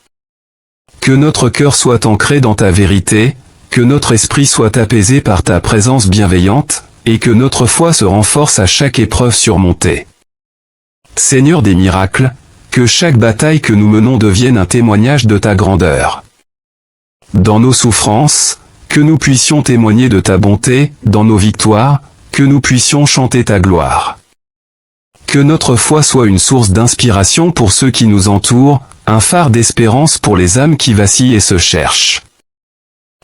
Que notre cœur soit ancré dans ta vérité, que notre esprit soit apaisé par ta présence bienveillante, et que notre foi se renforce à chaque épreuve surmontée. Seigneur des miracles, que chaque bataille que nous menons devienne un témoignage de ta grandeur. Dans nos souffrances, que nous puissions témoigner de ta bonté, dans nos victoires, que nous puissions chanter ta gloire. Que notre foi soit une source d'inspiration pour ceux qui nous entourent, un phare d'espérance pour les âmes qui vacillent et se cherchent.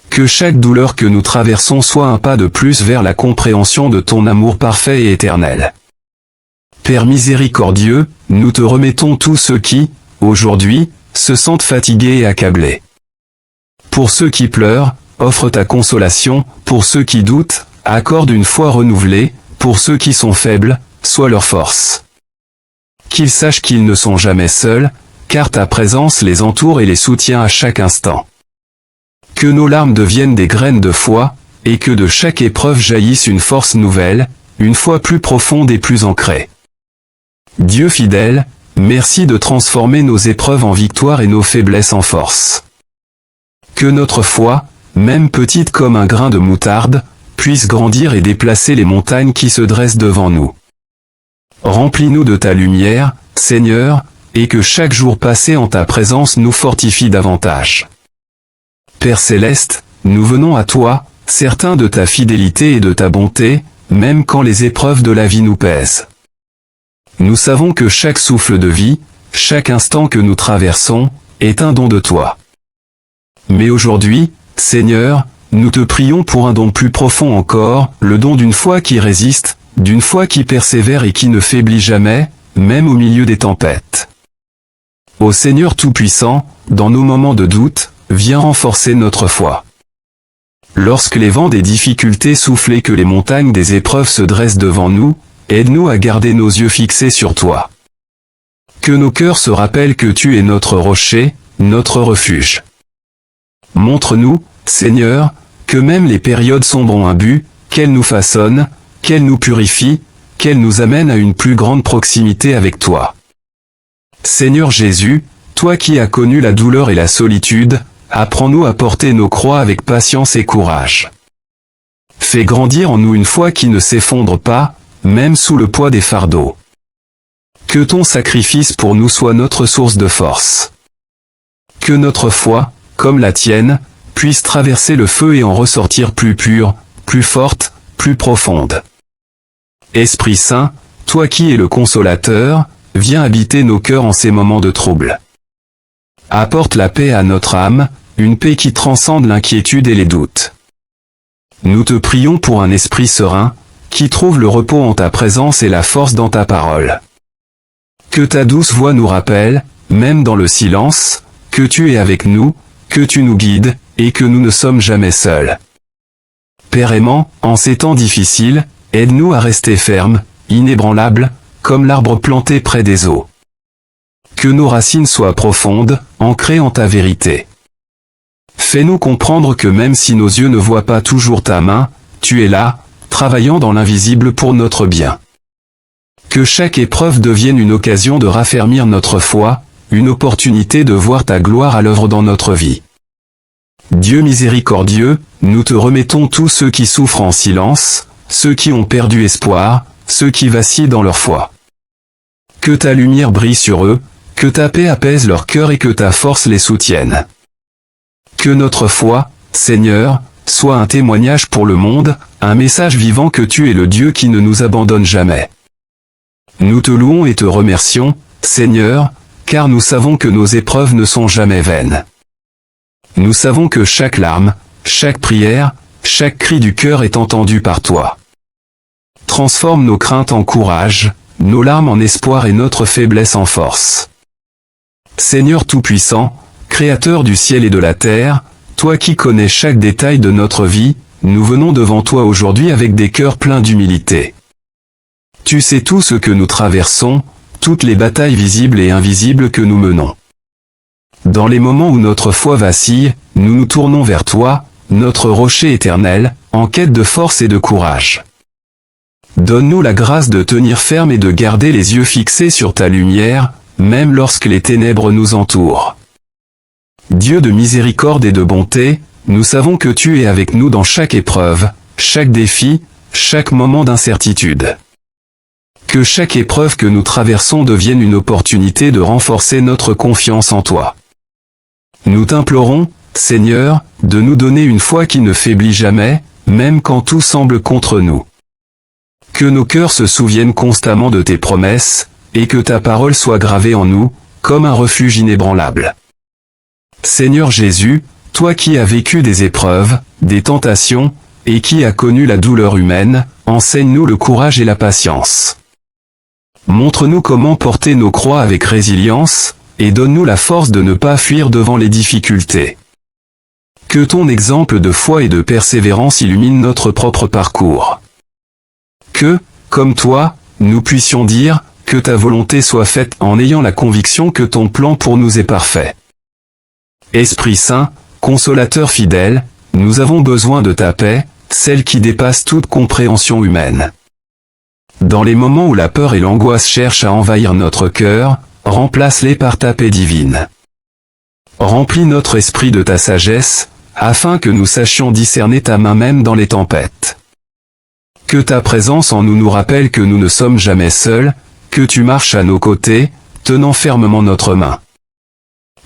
Que chaque douleur que nous traversons soit un pas de plus vers la compréhension de ton amour parfait et éternel. Père miséricordieux, nous te remettons tous ceux qui, aujourd'hui, se sentent fatigués et accablés. Pour ceux qui pleurent, offre ta consolation, pour ceux qui doutent, accorde une foi renouvelée, pour ceux qui sont faibles, sois leur force. Qu'ils sachent qu'ils ne sont jamais seuls, car ta présence les entoure et les soutient à chaque instant. Que nos larmes deviennent des graines de foi, et que de chaque épreuve jaillisse une force nouvelle, une foi plus profonde et plus ancrée. Dieu fidèle, merci de transformer nos épreuves en victoire et nos faiblesses en force. Que notre foi, même petite comme un grain de moutarde, puisse grandir et déplacer les montagnes qui se dressent devant nous. Remplis-nous de ta lumière, Seigneur, et que chaque jour passé en ta présence nous fortifie davantage. Père Céleste, nous venons à toi, certains de ta fidélité et de ta bonté, même quand les épreuves de la vie nous pèsent. Nous savons que chaque souffle de vie, chaque instant que nous traversons, est un don de toi. Mais aujourd'hui, Seigneur, nous te prions pour un don plus profond encore, le don d'une foi qui résiste, d'une foi qui persévère et qui ne faiblit jamais, même au milieu des tempêtes. Ô Seigneur Tout-Puissant, dans nos moments de doute, viens renforcer notre foi. Lorsque les vents des difficultés soufflent et que les montagnes des épreuves se dressent devant nous, aide-nous à garder nos yeux fixés sur toi. Que nos cœurs se rappellent que tu es notre rocher, notre refuge. Montre-nous, Seigneur, que même les périodes sombres ont un but, qu'elles nous façonnent, qu'elles nous purifient, qu'elles nous amènent à une plus grande proximité avec toi. Seigneur Jésus, toi qui as connu la douleur et la solitude, apprends-nous à porter nos croix avec patience et courage. Fais grandir en nous une foi qui ne s'effondre pas, même sous le poids des fardeaux. Que ton sacrifice pour nous soit notre source de force. Que notre foi, comme la tienne, puisse traverser le feu et en ressortir plus pure, plus forte, plus profonde. Esprit Saint, toi qui es le consolateur, viens habiter nos cœurs en ces moments de trouble. Apporte la paix à notre âme, une paix qui transcende l'inquiétude et les doutes. Nous te prions pour un esprit serein, qui trouve le repos en ta présence et la force dans ta parole. Que ta douce voix nous rappelle, même dans le silence, que tu es avec nous, que tu nous guides, et que nous ne sommes jamais seuls. Père aimant, en ces temps difficiles, aide-nous à rester fermes, inébranlables, comme l'arbre planté près des eaux. Que nos racines soient profondes, ancrées en ta vérité. Fais-nous comprendre que même si nos yeux ne voient pas toujours ta main, tu es là, travaillant dans l'invisible pour notre bien. Que chaque épreuve devienne une occasion de raffermir notre foi, une opportunité de voir ta gloire à l'œuvre dans notre vie. Dieu miséricordieux, nous te remettons tous ceux qui souffrent en silence, ceux qui ont perdu espoir, ceux qui vacillent dans leur foi. Que ta lumière brille sur eux, que ta paix apaise leur cœur et que ta force les soutienne. Que notre foi, Seigneur, soit un témoignage pour le monde, un message vivant que tu es le Dieu qui ne nous abandonne jamais. Nous te louons et te remercions, Seigneur, car nous savons que nos épreuves ne sont jamais vaines. Nous savons que chaque larme, chaque prière, chaque cri du cœur est entendu par toi. Transforme nos craintes en courage, nos larmes en espoir et notre faiblesse en force. Seigneur Tout-Puissant, Créateur du ciel et de la terre, toi qui connais chaque détail de notre vie, nous venons devant toi aujourd'hui avec des cœurs pleins d'humilité. Tu sais tout ce que nous traversons, toutes les batailles visibles et invisibles que nous menons. Dans les moments où notre foi vacille, nous nous tournons vers toi, notre rocher éternel, en quête de force et de courage. Donne-nous la grâce de tenir ferme et de garder les yeux fixés sur ta lumière, même lorsque les ténèbres nous entourent. Dieu de miséricorde et de bonté, nous savons que tu es avec nous dans chaque épreuve, chaque défi, chaque moment d'incertitude. Que chaque épreuve que nous traversons devienne une opportunité de renforcer notre confiance en toi. Nous t'implorons, Seigneur, de nous donner une foi qui ne faiblit jamais, même quand tout semble contre nous. Que nos cœurs se souviennent constamment de tes promesses, et que ta parole soit gravée en nous, comme un refuge inébranlable. Seigneur Jésus, toi qui as vécu des épreuves, des tentations, et qui as connu la douleur humaine, enseigne-nous le courage et la patience. Montre-nous comment porter nos croix avec résilience, et donne-nous la force de ne pas fuir devant les difficultés. Que ton exemple de foi et de persévérance illumine notre propre parcours. Que, comme toi, nous puissions dire, que ta volonté soit faite en ayant la conviction que ton plan pour nous est parfait. Esprit Saint, consolateur fidèle, nous avons besoin de ta paix, celle qui dépasse toute compréhension humaine. Dans les moments où la peur et l'angoisse cherchent à envahir notre cœur, remplace-les par ta paix divine. Remplis notre esprit de ta sagesse, afin que nous sachions discerner ta main même dans les tempêtes. Que ta présence en nous nous rappelle que nous ne sommes jamais seuls, que tu marches à nos côtés, tenant fermement notre main.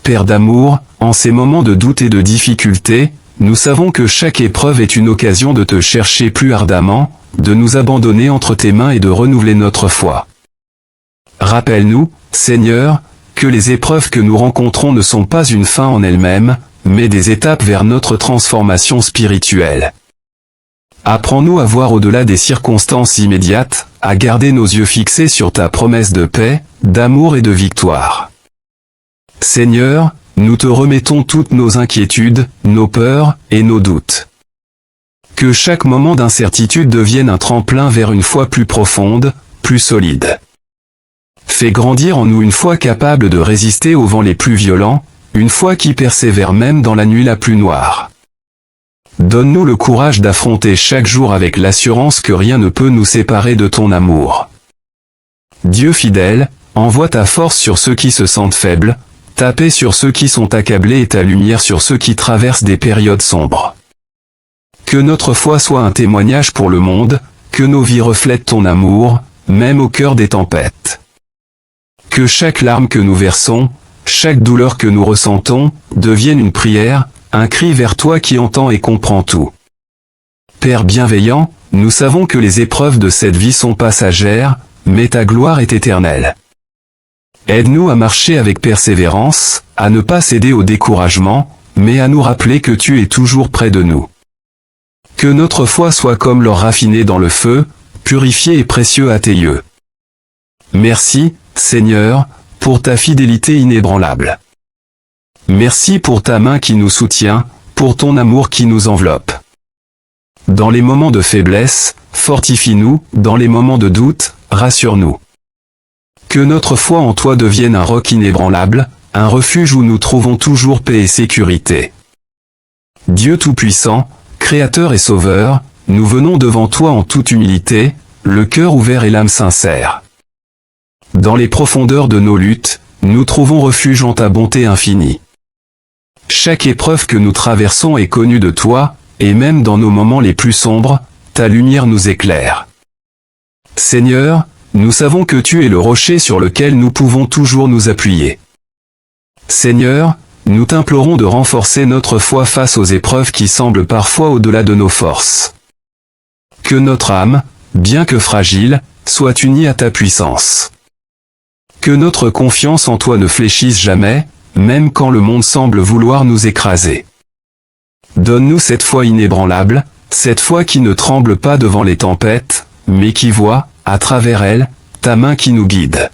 Père d'amour, en ces moments de doute et de difficulté, nous savons que chaque épreuve est une occasion de te chercher plus ardemment, de nous abandonner entre tes mains et de renouveler notre foi. Rappelle-nous, Seigneur, que les épreuves que nous rencontrons ne sont pas une fin en elles-mêmes, mais des étapes vers notre transformation spirituelle. Apprends-nous à voir au-delà des circonstances immédiates, à garder nos yeux fixés sur ta promesse de paix, d'amour et de victoire. Seigneur, nous te remettons toutes nos inquiétudes, nos peurs et nos doutes. Que chaque moment d'incertitude devienne un tremplin vers une foi plus profonde, plus solide. Fais grandir en nous une foi capable de résister aux vents les plus violents, une foi qui persévère même dans la nuit la plus noire. Donne-nous le courage d'affronter chaque jour avec l'assurance que rien ne peut nous séparer de ton amour. Dieu fidèle, envoie ta force sur ceux qui se sentent faibles, ta paix sur ceux qui sont accablés et ta lumière sur ceux qui traversent des périodes sombres. Que notre foi soit un témoignage pour le monde, que nos vies reflètent ton amour, même au cœur des tempêtes. Que chaque larme que nous versons, chaque douleur que nous ressentons, devienne une prière, un cri vers toi qui entend et comprend tout. Père bienveillant, nous savons que les épreuves de cette vie sont passagères, mais ta gloire est éternelle. Aide-nous à marcher avec persévérance, à ne pas céder au découragement, mais à nous rappeler que tu es toujours près de nous. Que notre foi soit comme l'or raffiné dans le feu, purifié et précieux à tes yeux. Merci, Seigneur, pour ta fidélité inébranlable. Merci pour ta main qui nous soutient, pour ton amour qui nous enveloppe. Dans les moments de faiblesse, fortifie-nous, dans les moments de doute, rassure-nous. Que notre foi en toi devienne un roc inébranlable, un refuge où nous trouvons toujours paix et sécurité. Dieu Tout-Puissant, Créateur et Sauveur, nous venons devant toi en toute humilité, le cœur ouvert et l'âme sincère. Dans les profondeurs de nos luttes, nous trouvons refuge en ta bonté infinie. Chaque épreuve que nous traversons est connue de toi, et même dans nos moments les plus sombres, ta lumière nous éclaire. Seigneur, nous savons que tu es le rocher sur lequel nous pouvons toujours nous appuyer. Seigneur, nous t'implorons de renforcer notre foi face aux épreuves qui semblent parfois au-delà de nos forces. Que notre âme, bien que fragile, soit unie à ta puissance. Que notre confiance en toi ne fléchisse jamais, même quand le monde semble vouloir nous écraser. Donne-nous cette foi inébranlable, cette foi qui ne tremble pas devant les tempêtes, mais qui voit, à travers elle, ta main qui nous guide.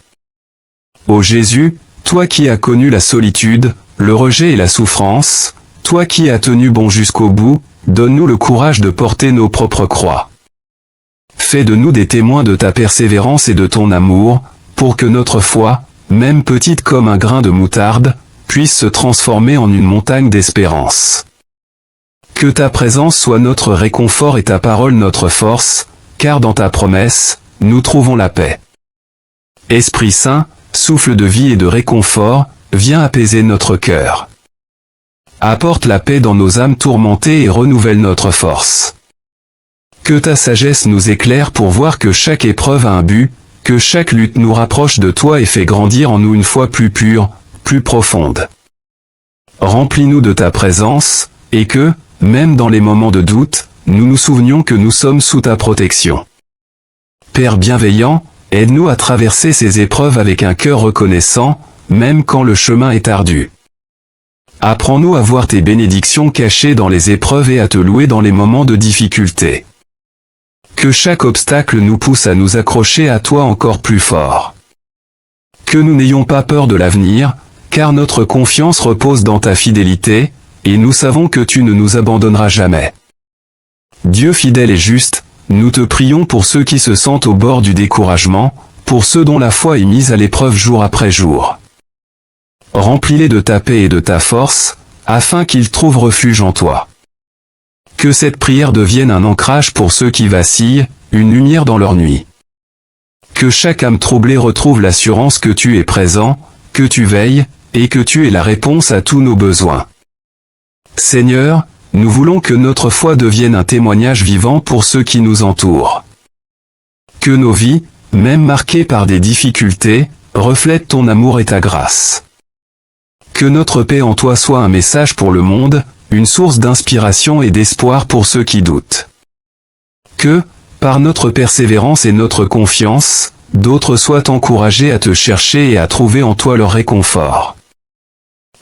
Ô Jésus, toi qui as connu la solitude, le rejet et la souffrance, toi qui as tenu bon jusqu'au bout, donne-nous le courage de porter nos propres croix. Fais de nous des témoins de ta persévérance et de ton amour, pour que notre foi, même petite comme un grain de moutarde, puisse se transformer en une montagne d'espérance. Que ta présence soit notre réconfort et ta parole notre force, car dans ta promesse, nous trouvons la paix. Esprit Saint, souffle de vie et de réconfort, viens apaiser notre cœur. Apporte la paix dans nos âmes tourmentées et renouvelle notre force. Que ta sagesse nous éclaire pour voir que chaque épreuve a un but, que chaque lutte nous rapproche de toi et fait grandir en nous une foi plus pure, plus profonde. Remplis-nous de ta présence, et que, même dans les moments de doute, nous nous souvenions que nous sommes sous ta protection. Père bienveillant, aide-nous à traverser ces épreuves avec un cœur reconnaissant, même quand le chemin est ardu. Apprends-nous à voir tes bénédictions cachées dans les épreuves et à te louer dans les moments de difficulté. Que chaque obstacle nous pousse à nous accrocher à toi encore plus fort. Que nous n'ayons pas peur de l'avenir, car notre confiance repose dans ta fidélité, et nous savons que tu ne nous abandonneras jamais. Dieu fidèle et juste, nous te prions pour ceux qui se sentent au bord du découragement, pour ceux dont la foi est mise à l'épreuve jour après jour. Remplis-les de ta paix et de ta force, afin qu'ils trouvent refuge en toi. Que cette prière devienne un ancrage pour ceux qui vacillent, une lumière dans leur nuit. Que chaque âme troublée retrouve l'assurance que tu es présent, que tu veilles, et que tu es la réponse à tous nos besoins. Seigneur, nous voulons que notre foi devienne un témoignage vivant pour ceux qui nous entourent. Que nos vies, même marquées par des difficultés, reflètent ton amour et ta grâce. Que notre paix en toi soit un message pour le monde, une source d'inspiration et d'espoir pour ceux qui doutent. Que, par notre persévérance et notre confiance, d'autres soient encouragés à te chercher et à trouver en toi leur réconfort.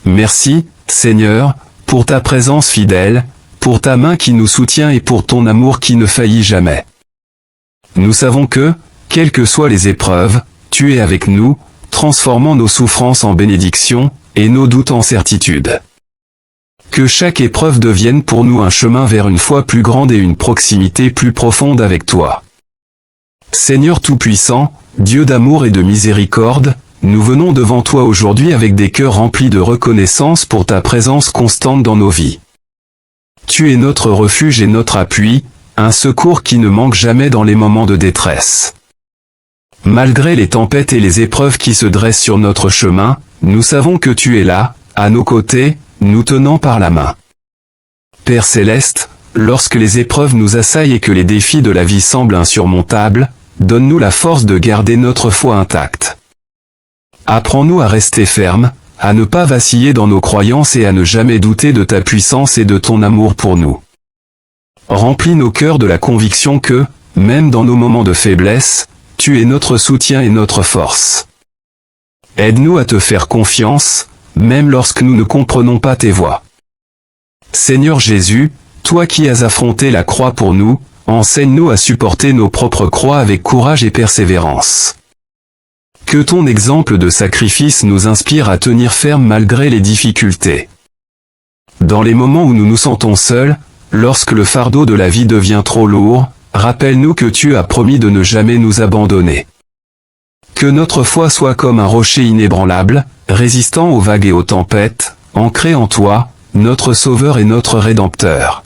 Merci, Seigneur, pour ta présence fidèle, pour ta main qui nous soutient et pour ton amour qui ne faillit jamais. Nous savons que, quelles que soient les épreuves, tu es avec nous, transformant nos souffrances en bénédictions, et nos doutes en certitude. Que chaque épreuve devienne pour nous un chemin vers une foi plus grande et une proximité plus profonde avec toi. Seigneur Tout-Puissant, Dieu d'amour et de miséricorde, nous venons devant toi aujourd'hui avec des cœurs remplis de reconnaissance pour ta présence constante dans nos vies. Tu es notre refuge et notre appui, un secours qui ne manque jamais dans les moments de détresse. Malgré les tempêtes et les épreuves qui se dressent sur notre chemin, nous savons que tu es là, à nos côtés, nous tenant par la main. Père Céleste, lorsque les épreuves nous assaillent et que les défis de la vie semblent insurmontables, donne-nous la force de garder notre foi intacte. Apprends-nous à rester fermes, à ne pas vaciller dans nos croyances et à ne jamais douter de ta puissance et de ton amour pour nous. Remplis nos cœurs de la conviction que, même dans nos moments de faiblesse, tu es notre soutien et notre force. Aide-nous à te faire confiance, même lorsque nous ne comprenons pas tes voies. Seigneur Jésus, toi qui as affronté la croix pour nous, enseigne-nous à supporter nos propres croix avec courage et persévérance. Que ton exemple de sacrifice nous inspire à tenir ferme malgré les difficultés. Dans les moments où nous nous sentons seuls, lorsque le fardeau de la vie devient trop lourd, rappelle-nous que tu as promis de ne jamais nous abandonner. Que notre foi soit comme un rocher inébranlable, résistant aux vagues et aux tempêtes, ancré en toi, notre Sauveur et notre Rédempteur.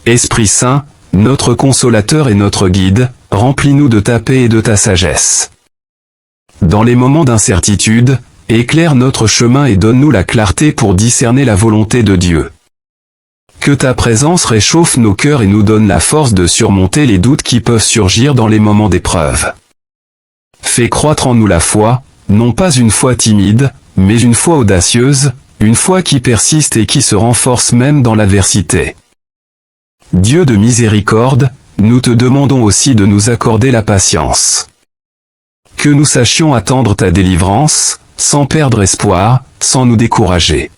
Esprit Saint, notre consolateur et notre guide, remplis-nous de ta paix et de ta sagesse. Dans les moments d'incertitude, éclaire notre chemin et donne-nous la clarté pour discerner la volonté de Dieu. Que ta présence réchauffe nos cœurs et nous donne la force de surmonter les doutes qui peuvent surgir dans les moments d'épreuve. Fais croître en nous la foi, non pas une foi timide, mais une foi audacieuse, une foi qui persiste et qui se renforce même dans l'adversité. Dieu de miséricorde, nous te demandons aussi de nous accorder la patience. Que nous sachions attendre ta délivrance, sans perdre espoir, sans nous décourager.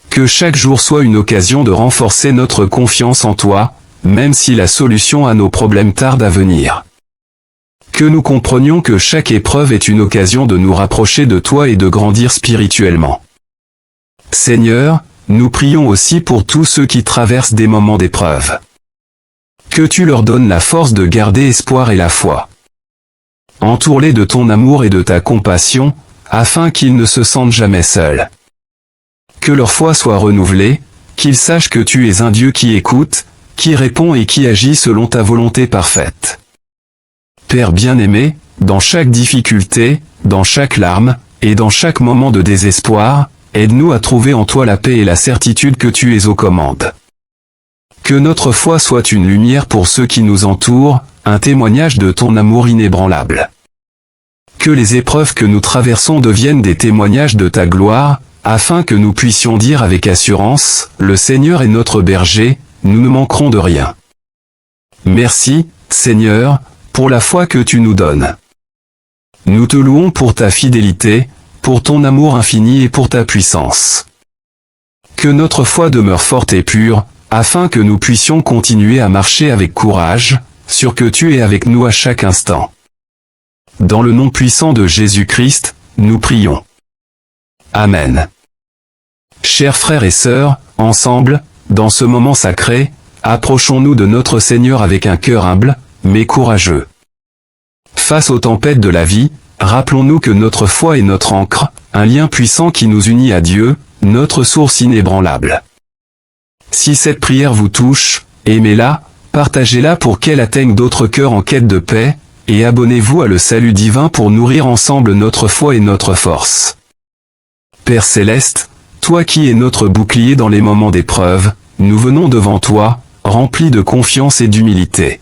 Que chaque jour soit une occasion de renforcer notre confiance en toi, même si la solution à nos problèmes tarde à venir. Que nous comprenions que chaque épreuve est une occasion de nous rapprocher de toi et de grandir spirituellement. Seigneur, nous prions aussi pour tous ceux qui traversent des moments d'épreuve. Que tu leur donnes la force de garder espoir et la foi. Entoure-les de ton amour et de ta compassion, afin qu'ils ne se sentent jamais seuls. Que leur foi soit renouvelée, qu'ils sachent que tu es un Dieu qui écoute, qui répond et qui agit selon ta volonté parfaite. Père bien-aimé, dans chaque difficulté, dans chaque larme, et dans chaque moment de désespoir, aide-nous à trouver en toi la paix et la certitude que tu es aux commandes. Que notre foi soit une lumière pour ceux qui nous entourent, un témoignage de ton amour inébranlable. Que les épreuves que nous traversons deviennent des témoignages de ta gloire, afin que nous puissions dire avec assurance, le Seigneur est notre berger, nous ne manquerons de rien. Merci, Seigneur, pour la foi que tu nous donnes. Nous te louons pour ta fidélité, pour ton amour infini et pour ta puissance. Que notre foi demeure forte et pure, afin que nous puissions continuer à marcher avec courage, sûr que tu es avec nous à chaque instant. Dans le nom puissant de Jésus-Christ, nous prions. Amen. Chers frères et sœurs, ensemble, dans ce moment sacré, approchons-nous de notre Seigneur avec un cœur humble, mais courageux. Face aux tempêtes de la vie, rappelons-nous que notre foi est notre ancre, un lien puissant qui nous unit à Dieu, notre source inébranlable. Si cette prière vous touche, aimez-la, partagez-la pour qu'elle atteigne d'autres cœurs en quête de paix, et abonnez-vous à le salut divin pour nourrir ensemble notre foi et notre force. Père Céleste, toi qui es notre bouclier dans les moments d'épreuve, nous venons devant toi, remplis de confiance et d'humilité.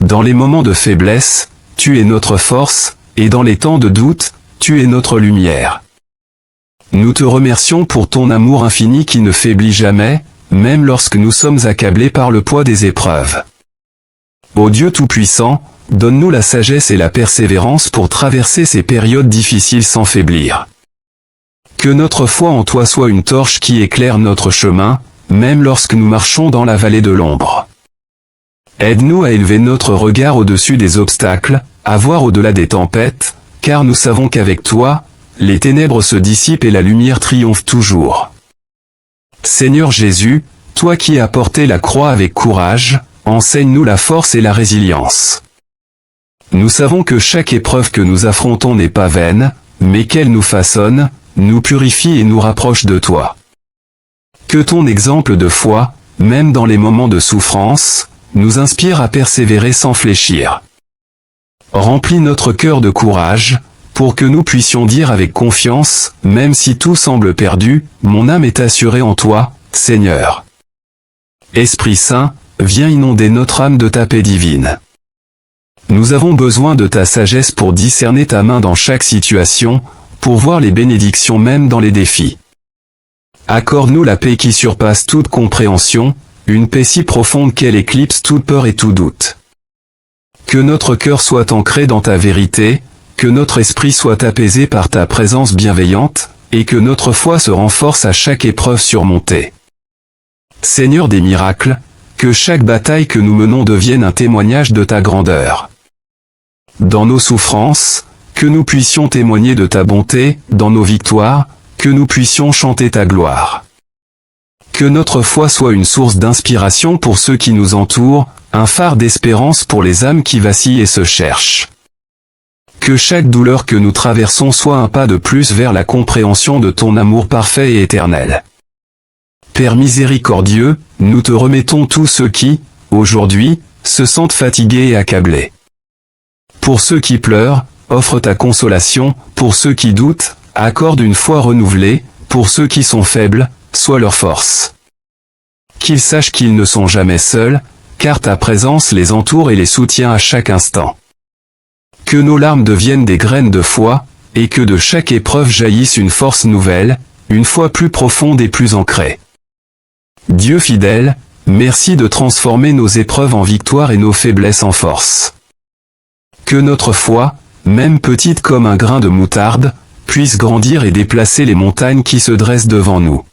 Dans les moments de faiblesse, tu es notre force, et dans les temps de doute, tu es notre lumière. Nous te remercions pour ton amour infini qui ne faiblit jamais, même lorsque nous sommes accablés par le poids des épreuves. Ô Dieu Tout-Puissant, donne-nous la sagesse et la persévérance pour traverser ces périodes difficiles sans faiblir. Que notre foi en toi soit une torche qui éclaire notre chemin, même lorsque nous marchons dans la vallée de l'ombre. Aide-nous à élever notre regard au-dessus des obstacles, à voir au-delà des tempêtes, car nous savons qu'avec toi, les ténèbres se dissipent et la lumière triomphe toujours. Seigneur Jésus, toi qui as porté la croix avec courage, enseigne-nous la force et la résilience. Nous savons que chaque épreuve que nous affrontons n'est pas vaine, mais qu'elle nous façonne, nous purifie et nous rapproche de toi. Que ton exemple de foi, même dans les moments de souffrance, nous inspire à persévérer sans fléchir. Remplis notre cœur de courage, pour que nous puissions dire avec confiance, même si tout semble perdu, mon âme est assurée en toi, Seigneur. Esprit Saint, viens inonder notre âme de ta paix divine. Nous avons besoin de ta sagesse pour discerner ta main dans chaque situation, pour voir les bénédictions même dans les défis. Accorde-nous la paix qui surpasse toute compréhension, une paix si profonde qu'elle éclipse toute peur et tout doute. Que notre cœur soit ancré dans ta vérité, que notre esprit soit apaisé par ta présence bienveillante, et que notre foi se renforce à chaque épreuve surmontée. Seigneur des miracles, que chaque bataille que nous menons devienne un témoignage de ta grandeur. Dans nos souffrances, que nous puissions témoigner de ta bonté, dans nos victoires, que nous puissions chanter ta gloire. Que notre foi soit une source d'inspiration pour ceux qui nous entourent, un phare d'espérance pour les âmes qui vacillent et se cherchent. Que chaque douleur que nous traversons soit un pas de plus vers la compréhension de ton amour parfait et éternel. Père miséricordieux, nous te remettons tous ceux qui, aujourd'hui, se sentent fatigués et accablés. Pour ceux qui pleurent, offre ta consolation, pour ceux qui doutent, accorde une foi renouvelée, pour ceux qui sont faibles, sois leur force. Qu'ils sachent qu'ils ne sont jamais seuls, car ta présence les entoure et les soutient à chaque instant. Que nos larmes deviennent des graines de foi, et que de chaque épreuve jaillisse une force nouvelle, une foi plus profonde et plus ancrée. Dieu fidèle, merci de transformer nos épreuves en victoire et nos faiblesses en force. Que notre foi, même petite comme un grain de moutarde, puisse grandir et déplacer les montagnes qui se dressent devant nous.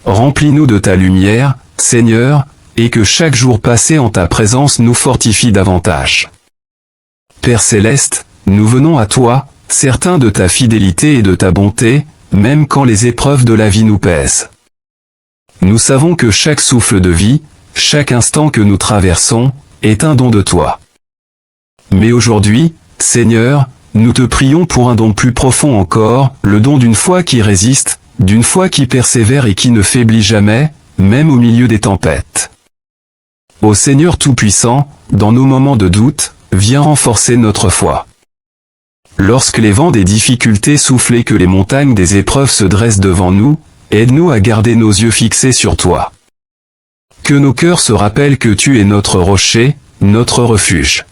Remplis-nous de ta lumière, Seigneur, et que chaque jour passé en ta présence nous fortifie davantage. Père céleste, nous venons à toi, certains de ta fidélité et de ta bonté, même quand les épreuves de la vie nous pèsent. Nous savons que chaque souffle de vie, chaque instant que nous traversons, est un don de toi. Mais aujourd'hui, Seigneur, nous te prions pour un don plus profond encore, le don d'une foi qui résiste, d'une foi qui persévère et qui ne faiblit jamais, même au milieu des tempêtes. Ô Seigneur Tout-Puissant, dans nos moments de doute, viens renforcer notre foi. Lorsque les vents des difficultés soufflent et que les montagnes des épreuves se dressent devant nous, aide-nous à garder nos yeux fixés sur toi. Que nos cœurs se rappellent que tu es notre rocher, notre refuge.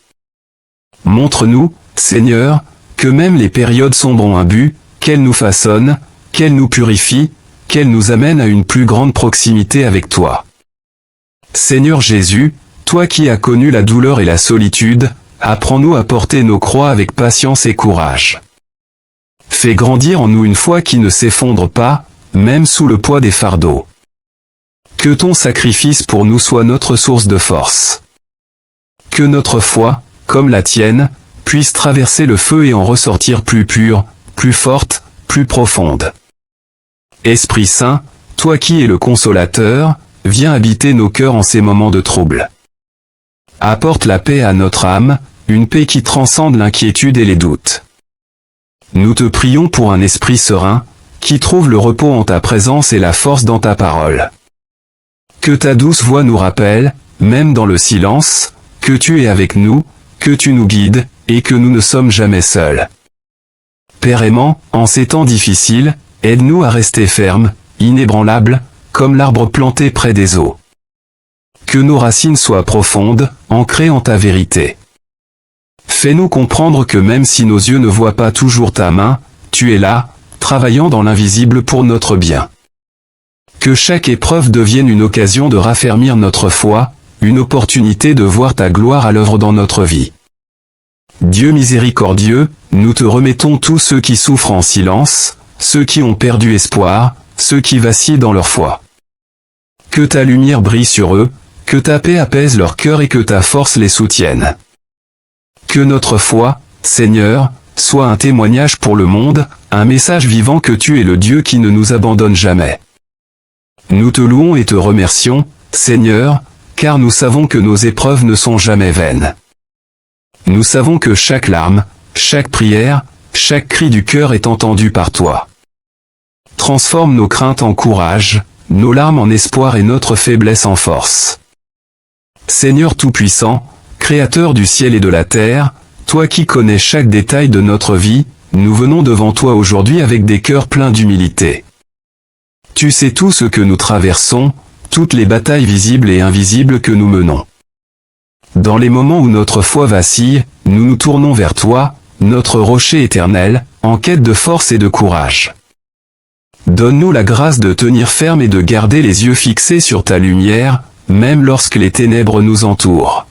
Montre-nous, Seigneur, que même les périodes sombres ont un but, qu'elles nous façonnent, qu'elles nous purifient, qu'elles nous amènent à une plus grande proximité avec toi. Seigneur Jésus, toi qui as connu la douleur et la solitude, apprends-nous à porter nos croix avec patience et courage. Fais grandir en nous une foi qui ne s'effondre pas, même sous le poids des fardeaux. Que ton sacrifice pour nous soit notre source de force. Que notre foi, comme la tienne, puisse traverser le feu et en ressortir plus pure, plus forte, plus profonde. Esprit Saint, toi qui es le consolateur, viens habiter nos cœurs en ces moments de trouble. Apporte la paix à notre âme, une paix qui transcende l'inquiétude et les doutes. Nous te prions pour un esprit serein, qui trouve le repos en ta présence et la force dans ta parole. Que ta douce voix nous rappelle, même dans le silence, que tu es avec nous, que tu nous guides, et que nous ne sommes jamais seuls. Père aimant, en ces temps difficiles, aide-nous à rester fermes, inébranlables, comme l'arbre planté près des eaux. Que nos racines soient profondes, ancrées en ta vérité. Fais-nous comprendre que même si nos yeux ne voient pas toujours ta main, tu es là, travaillant dans l'invisible pour notre bien. Que chaque épreuve devienne une occasion de raffermir notre foi, une opportunité de voir ta gloire à l'œuvre dans notre vie. Dieu miséricordieux, nous te remettons tous ceux qui souffrent en silence, ceux qui ont perdu espoir, ceux qui vacillent dans leur foi. Que ta lumière brille sur eux, que ta paix apaise leur cœur et que ta force les soutienne. Que notre foi, Seigneur, soit un témoignage pour le monde, un message vivant que tu es le Dieu qui ne nous abandonne jamais. Nous te louons et te remercions, Seigneur, car nous savons que nos épreuves ne sont jamais vaines. Nous savons que chaque larme, chaque prière, chaque cri du cœur est entendu par toi. Transforme nos craintes en courage, nos larmes en espoir et notre faiblesse en force. Seigneur Tout-Puissant, Créateur du ciel et de la terre, toi qui connais chaque détail de notre vie, nous venons devant toi aujourd'hui avec des cœurs pleins d'humilité. Tu sais tout ce que nous traversons, toutes les batailles visibles et invisibles que nous menons. Dans les moments où notre foi vacille, nous nous tournons vers toi, notre rocher éternel, en quête de force et de courage. Donne-nous la grâce de tenir ferme et de garder les yeux fixés sur ta lumière, même lorsque les ténèbres nous entourent.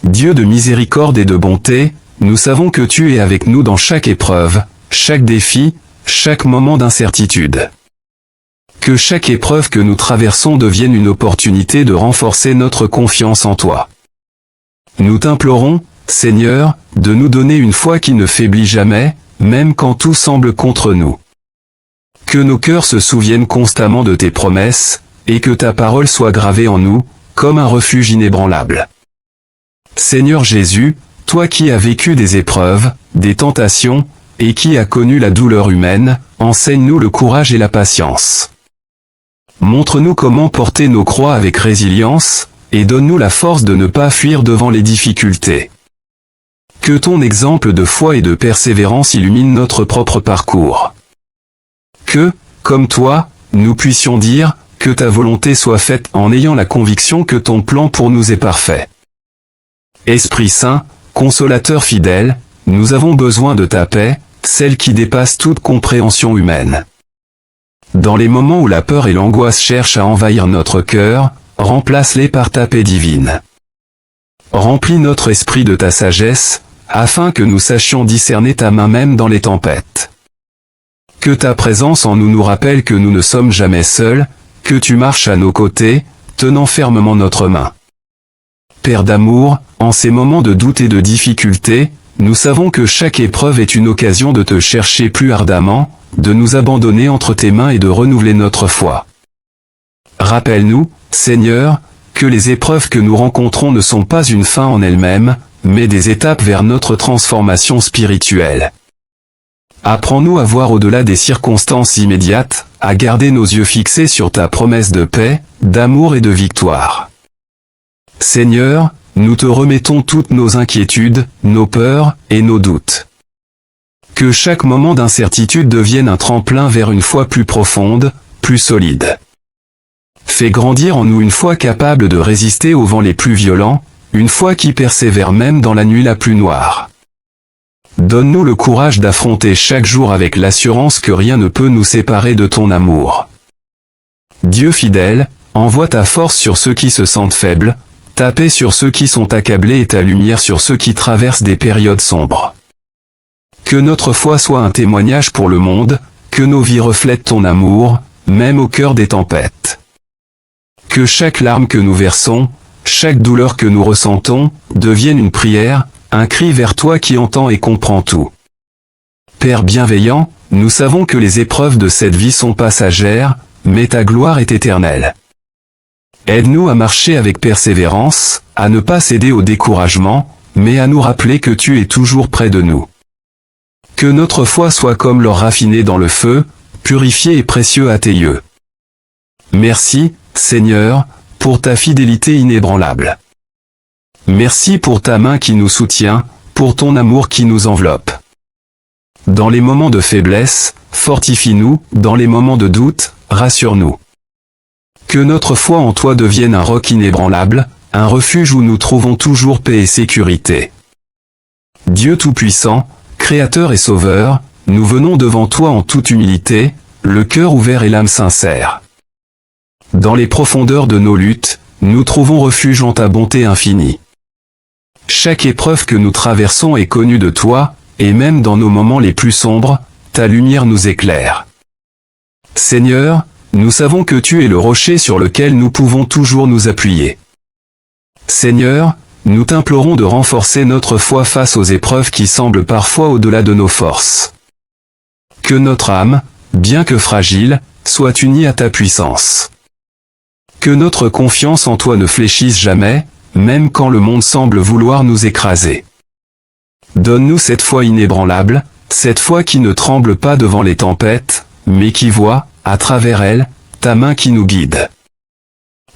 Dieu de miséricorde et de bonté, nous savons que tu es avec nous dans chaque épreuve, chaque défi, chaque moment d'incertitude. Que chaque épreuve que nous traversons devienne une opportunité de renforcer notre confiance en toi. Nous t'implorons, Seigneur, de nous donner une foi qui ne faiblit jamais, même quand tout semble contre nous. Que nos cœurs se souviennent constamment de tes promesses, et que ta parole soit gravée en nous, comme un refuge inébranlable. Seigneur Jésus, toi qui as vécu des épreuves, des tentations, et qui as connu la douleur humaine, enseigne-nous le courage et la patience. Montre-nous comment porter nos croix avec résilience, et donne-nous la force de ne pas fuir devant les difficultés. Que ton exemple de foi et de persévérance illumine notre propre parcours. Que, comme toi, nous puissions dire, que ta volonté soit faite en ayant la conviction que ton plan pour nous est parfait. Esprit Saint, consolateur fidèle, nous avons besoin de ta paix, celle qui dépasse toute compréhension humaine. Dans les moments où la peur et l'angoisse cherchent à envahir notre cœur, remplace-les par ta paix divine. Remplis notre esprit de ta sagesse, afin que nous sachions discerner ta main même dans les tempêtes. Que ta présence en nous nous rappelle que nous ne sommes jamais seuls, que tu marches à nos côtés, tenant fermement notre main. Père d'amour, en ces moments de doute et de difficulté, nous savons que chaque épreuve est une occasion de te chercher plus ardemment, de nous abandonner entre tes mains et de renouveler notre foi. Rappelle-nous, Seigneur, que les épreuves que nous rencontrons ne sont pas une fin en elles-mêmes, mais des étapes vers notre transformation spirituelle. Apprends-nous à voir au-delà des circonstances immédiates, à garder nos yeux fixés sur ta promesse de paix, d'amour et de victoire. Seigneur, nous te remettons toutes nos inquiétudes, nos peurs et nos doutes. Que chaque moment d'incertitude devienne un tremplin vers une foi plus profonde, plus solide. Fais grandir en nous une foi capable de résister aux vents les plus violents, une foi qui persévère même dans la nuit la plus noire. Donne-nous le courage d'affronter chaque jour avec l'assurance que rien ne peut nous séparer de ton amour. Dieu fidèle, envoie ta force sur ceux qui se sentent faibles, ta paix sur ceux qui sont accablés et ta lumière sur ceux qui traversent des périodes sombres. Que notre foi soit un témoignage pour le monde, que nos vies reflètent ton amour, même au cœur des tempêtes. Que chaque larme que nous versons, chaque douleur que nous ressentons, devienne une prière, un cri vers toi qui entend et comprend tout. Père bienveillant, nous savons que les épreuves de cette vie sont passagères, mais ta gloire est éternelle. Aide-nous à marcher avec persévérance, à ne pas céder au découragement, mais à nous rappeler que tu es toujours près de nous. Que notre foi soit comme l'or raffiné dans le feu, purifié et précieux à tes yeux. Merci, Seigneur, pour ta fidélité inébranlable. Merci pour ta main qui nous soutient, pour ton amour qui nous enveloppe. Dans les moments de faiblesse, fortifie-nous, dans les moments de doute, rassure-nous. Que notre foi en toi devienne un roc inébranlable, un refuge où nous trouvons toujours paix et sécurité. Dieu Tout-Puissant, Créateur et Sauveur, nous venons devant toi en toute humilité, le cœur ouvert et l'âme sincère. Dans les profondeurs de nos luttes, nous trouvons refuge en ta bonté infinie. Chaque épreuve que nous traversons est connue de toi, et même dans nos moments les plus sombres, ta lumière nous éclaire. Seigneur, nous savons que tu es le rocher sur lequel nous pouvons toujours nous appuyer. Seigneur, nous t'implorons de renforcer notre foi face aux épreuves qui semblent parfois au-delà de nos forces. Que notre âme, bien que fragile, soient unis à ta puissance. Que notre confiance en toi ne fléchisse jamais, même quand le monde semble vouloir nous écraser. Donne-nous cette foi inébranlable, cette foi qui ne tremble pas devant les tempêtes, mais qui voit, à travers elles, ta main qui nous guide.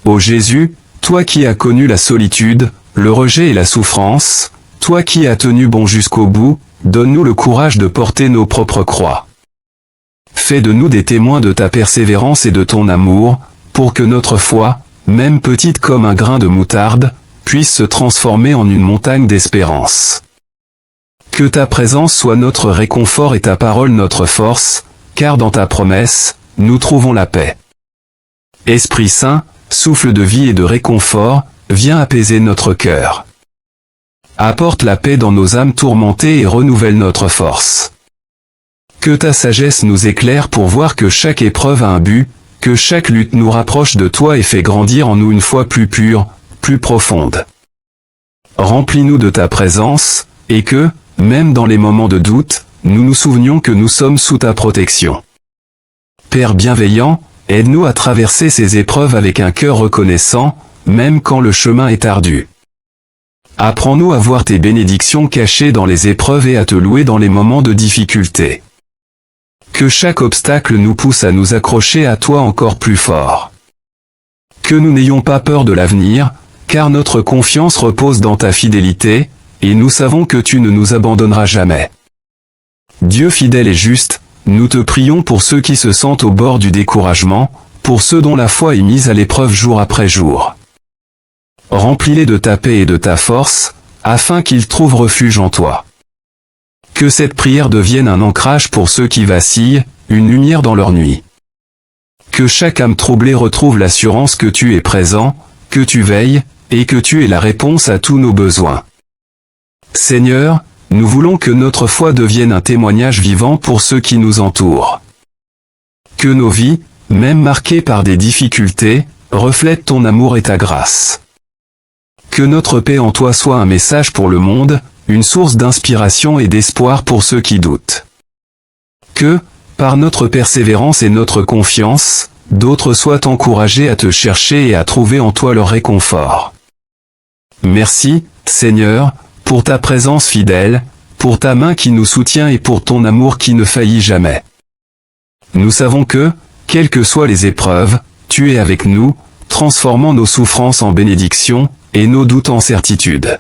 Ô Jésus, toi qui as connu la solitude, le rejet et la souffrance, toi qui as tenu bon jusqu'au bout, donne-nous le courage de porter nos propres croix. Fais de nous des témoins de ta persévérance et de ton amour, pour que notre foi, même petite comme un grain de moutarde, puisse se transformer en une montagne d'espérance. Que ta présence soit notre réconfort et ta parole notre force, car dans ta promesse, nous trouvons la paix. Esprit Saint, souffle de vie et de réconfort, viens apaiser notre cœur. Apporte la paix dans nos âmes tourmentées et renouvelle notre force. Que ta sagesse nous éclaire pour voir que chaque épreuve a un but, que chaque lutte nous rapproche de toi et fait grandir en nous une foi plus pure, plus profonde. Remplis-nous de ta présence, et que, même dans les moments de doute, nous nous souvenions que nous sommes sous ta protection. Père bienveillant, aide-nous à traverser ces épreuves avec un cœur reconnaissant, même quand le chemin est ardu. Apprends-nous à voir tes bénédictions cachées dans les épreuves et à te louer dans les moments de difficulté. Que chaque obstacle nous pousse à nous accrocher à toi encore plus fort. Que nous n'ayons pas peur de l'avenir, car notre confiance repose dans ta fidélité, et nous savons que tu ne nous abandonneras jamais. Dieu fidèle et juste, nous te prions pour ceux qui se sentent au bord du découragement, pour ceux dont la foi est mise à l'épreuve jour après jour. Remplis-les de ta paix et de ta force, afin qu'ils trouvent refuge en toi. Que cette prière devienne un ancrage pour ceux qui vacillent, une lumière dans leur nuit. Que chaque âme troublée retrouve l'assurance que tu es présent, que tu veilles, et que tu es la réponse à tous nos besoins. Seigneur, nous voulons que notre foi devienne un témoignage vivant pour ceux qui nous entourent. Que nos vies, même marquées par des difficultés, reflètent ton amour et ta grâce. Que notre paix en toi soit un message pour le monde, une source d'inspiration et d'espoir pour ceux qui doutent. Que, par notre persévérance et notre confiance, d'autres soient encouragés à te chercher et à trouver en toi leur réconfort. Merci, Seigneur, pour ta présence fidèle, pour ta main qui nous soutient et pour ton amour qui ne faillit jamais. Nous savons que, quelles que soient les épreuves, tu es avec nous, transformant nos souffrances en bénédictions, et nos doutes en certitude.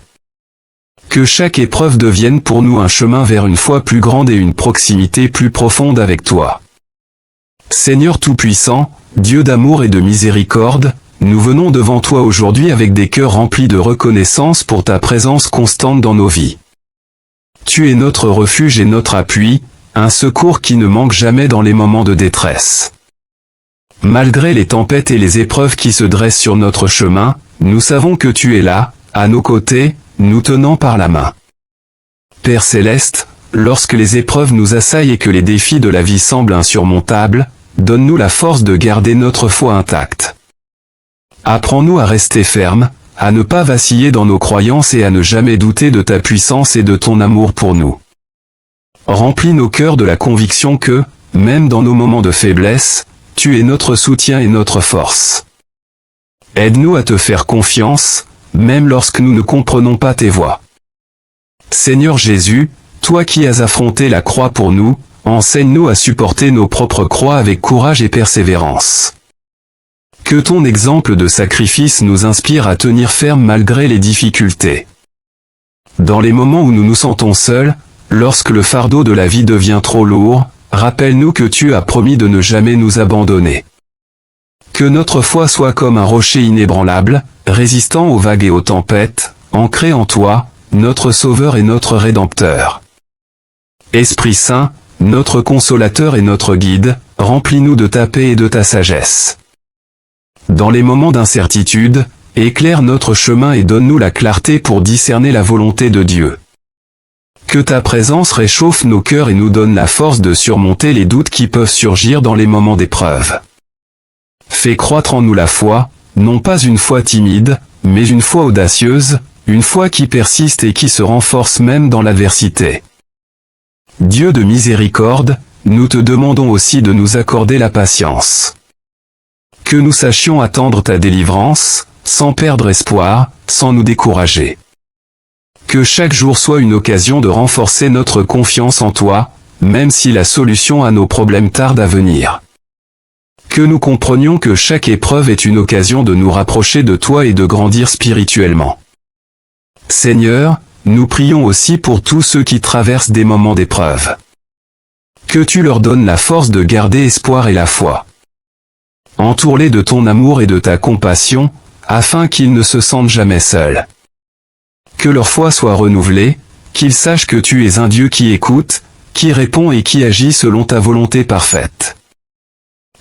Que chaque épreuve devienne pour nous un chemin vers une foi plus grande et une proximité plus profonde avec toi. Seigneur Tout-Puissant, Dieu d'amour et de miséricorde, nous venons devant toi aujourd'hui avec des cœurs remplis de reconnaissance pour ta présence constante dans nos vies. Tu es notre refuge et notre appui, un secours qui ne manque jamais dans les moments de détresse. Malgré les tempêtes et les épreuves qui se dressent sur notre chemin, nous savons que tu es là, à nos côtés, nous tenant par la main. Père Céleste, lorsque les épreuves nous assaillent et que les défis de la vie semblent insurmontables, donne-nous la force de garder notre foi intacte. Apprends-nous à rester fermes, à ne pas vaciller dans nos croyances et à ne jamais douter de ta puissance et de ton amour pour nous. Remplis nos cœurs de la conviction que, même dans nos moments de faiblesse, tu es notre soutien et notre force. Aide-nous à te faire confiance, même lorsque nous ne comprenons pas tes voies. Seigneur Jésus, toi qui as affronté la croix pour nous, enseigne-nous à supporter nos propres croix avec courage et persévérance. Que ton exemple de sacrifice nous inspire à tenir ferme malgré les difficultés. Dans les moments où nous nous sentons seuls, lorsque le fardeau de la vie devient trop lourd, rappelle-nous que tu as promis de ne jamais nous abandonner. Que notre foi soit comme un rocher inébranlable, résistant aux vagues et aux tempêtes, ancré en toi, notre Sauveur et notre Rédempteur. Esprit Saint, notre consolateur et notre guide, remplis-nous de ta paix et de ta sagesse. Dans les moments d'incertitude, éclaire notre chemin et donne-nous la clarté pour discerner la volonté de Dieu. Que ta présence réchauffe nos cœurs et nous donne la force de surmonter les doutes qui peuvent surgir dans les moments d'épreuve. Fais croître en nous la foi, non pas une foi timide, mais une foi audacieuse, une foi qui persiste et qui se renforce même dans l'adversité. Dieu de miséricorde, nous te demandons aussi de nous accorder la patience. Que nous sachions attendre ta délivrance, sans perdre espoir, sans nous décourager. Que chaque jour soit une occasion de renforcer notre confiance en toi, même si la solution à nos problèmes tarde à venir. Que nous comprenions que chaque épreuve est une occasion de nous rapprocher de toi et de grandir spirituellement. Seigneur, nous prions aussi pour tous ceux qui traversent des moments d'épreuve. Que tu leur donnes la force de garder espoir et la foi. Entoure-les de ton amour et de ta compassion, afin qu'ils ne se sentent jamais seuls. Que leur foi soit renouvelée, qu'ils sachent que tu es un Dieu qui écoute, qui répond et qui agit selon ta volonté parfaite.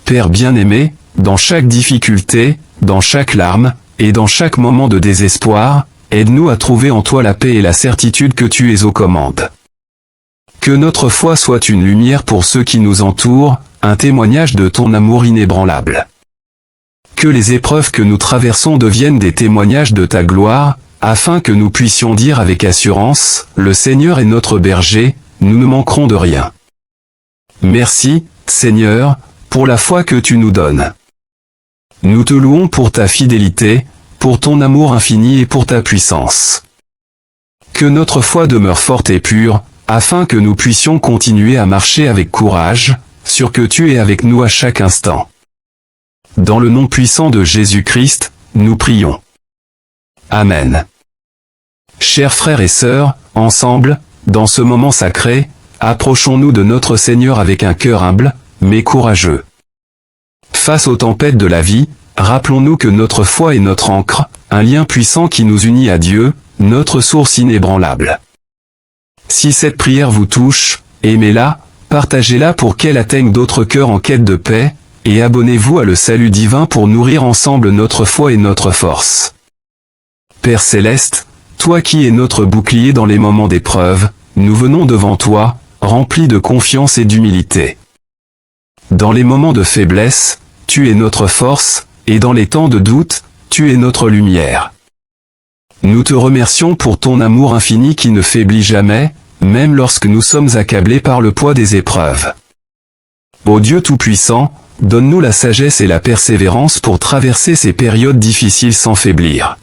Père bien-aimé, dans chaque difficulté, dans chaque larme, et dans chaque moment de désespoir, aide-nous à trouver en toi la paix et la certitude que tu es aux commandes. Que notre foi soit une lumière pour ceux qui nous entourent, un témoignage de ton amour inébranlable. Que les épreuves que nous traversons deviennent des témoignages de ta gloire, afin que nous puissions dire avec assurance, le Seigneur est notre berger, nous ne manquerons de rien. Merci, Seigneur, pour la foi que tu nous donnes. Nous te louons pour ta fidélité, pour ton amour infini et pour ta puissance. Que notre foi demeure forte et pure, afin que nous puissions continuer à marcher avec courage, sûr que tu es avec nous à chaque instant. Dans le nom puissant de Jésus-Christ, nous prions. Amen. Chers frères et sœurs, ensemble, dans ce moment sacré, approchons-nous de notre Seigneur avec un cœur humble, mais courageux. Face aux tempêtes de la vie, rappelons-nous que notre foi est notre ancre, un lien puissant qui nous unit à Dieu, notre source inébranlable. Si cette prière vous touche, aimez-la, partagez-la pour qu'elle atteigne d'autres cœurs en quête de paix, et abonnez-vous à le salut divin pour nourrir ensemble notre foi et notre force. Père Céleste, toi qui es notre bouclier dans les moments d'épreuve, nous venons devant toi, remplis de confiance et d'humilité. Dans les moments de faiblesse, tu es notre force, et dans les temps de doute, tu es notre lumière. Nous te remercions pour ton amour infini qui ne faiblit jamais, même lorsque nous sommes accablés par le poids des épreuves. Ô Dieu Tout-Puissant, donne-nous la sagesse et la persévérance pour traverser ces périodes difficiles sans faiblir.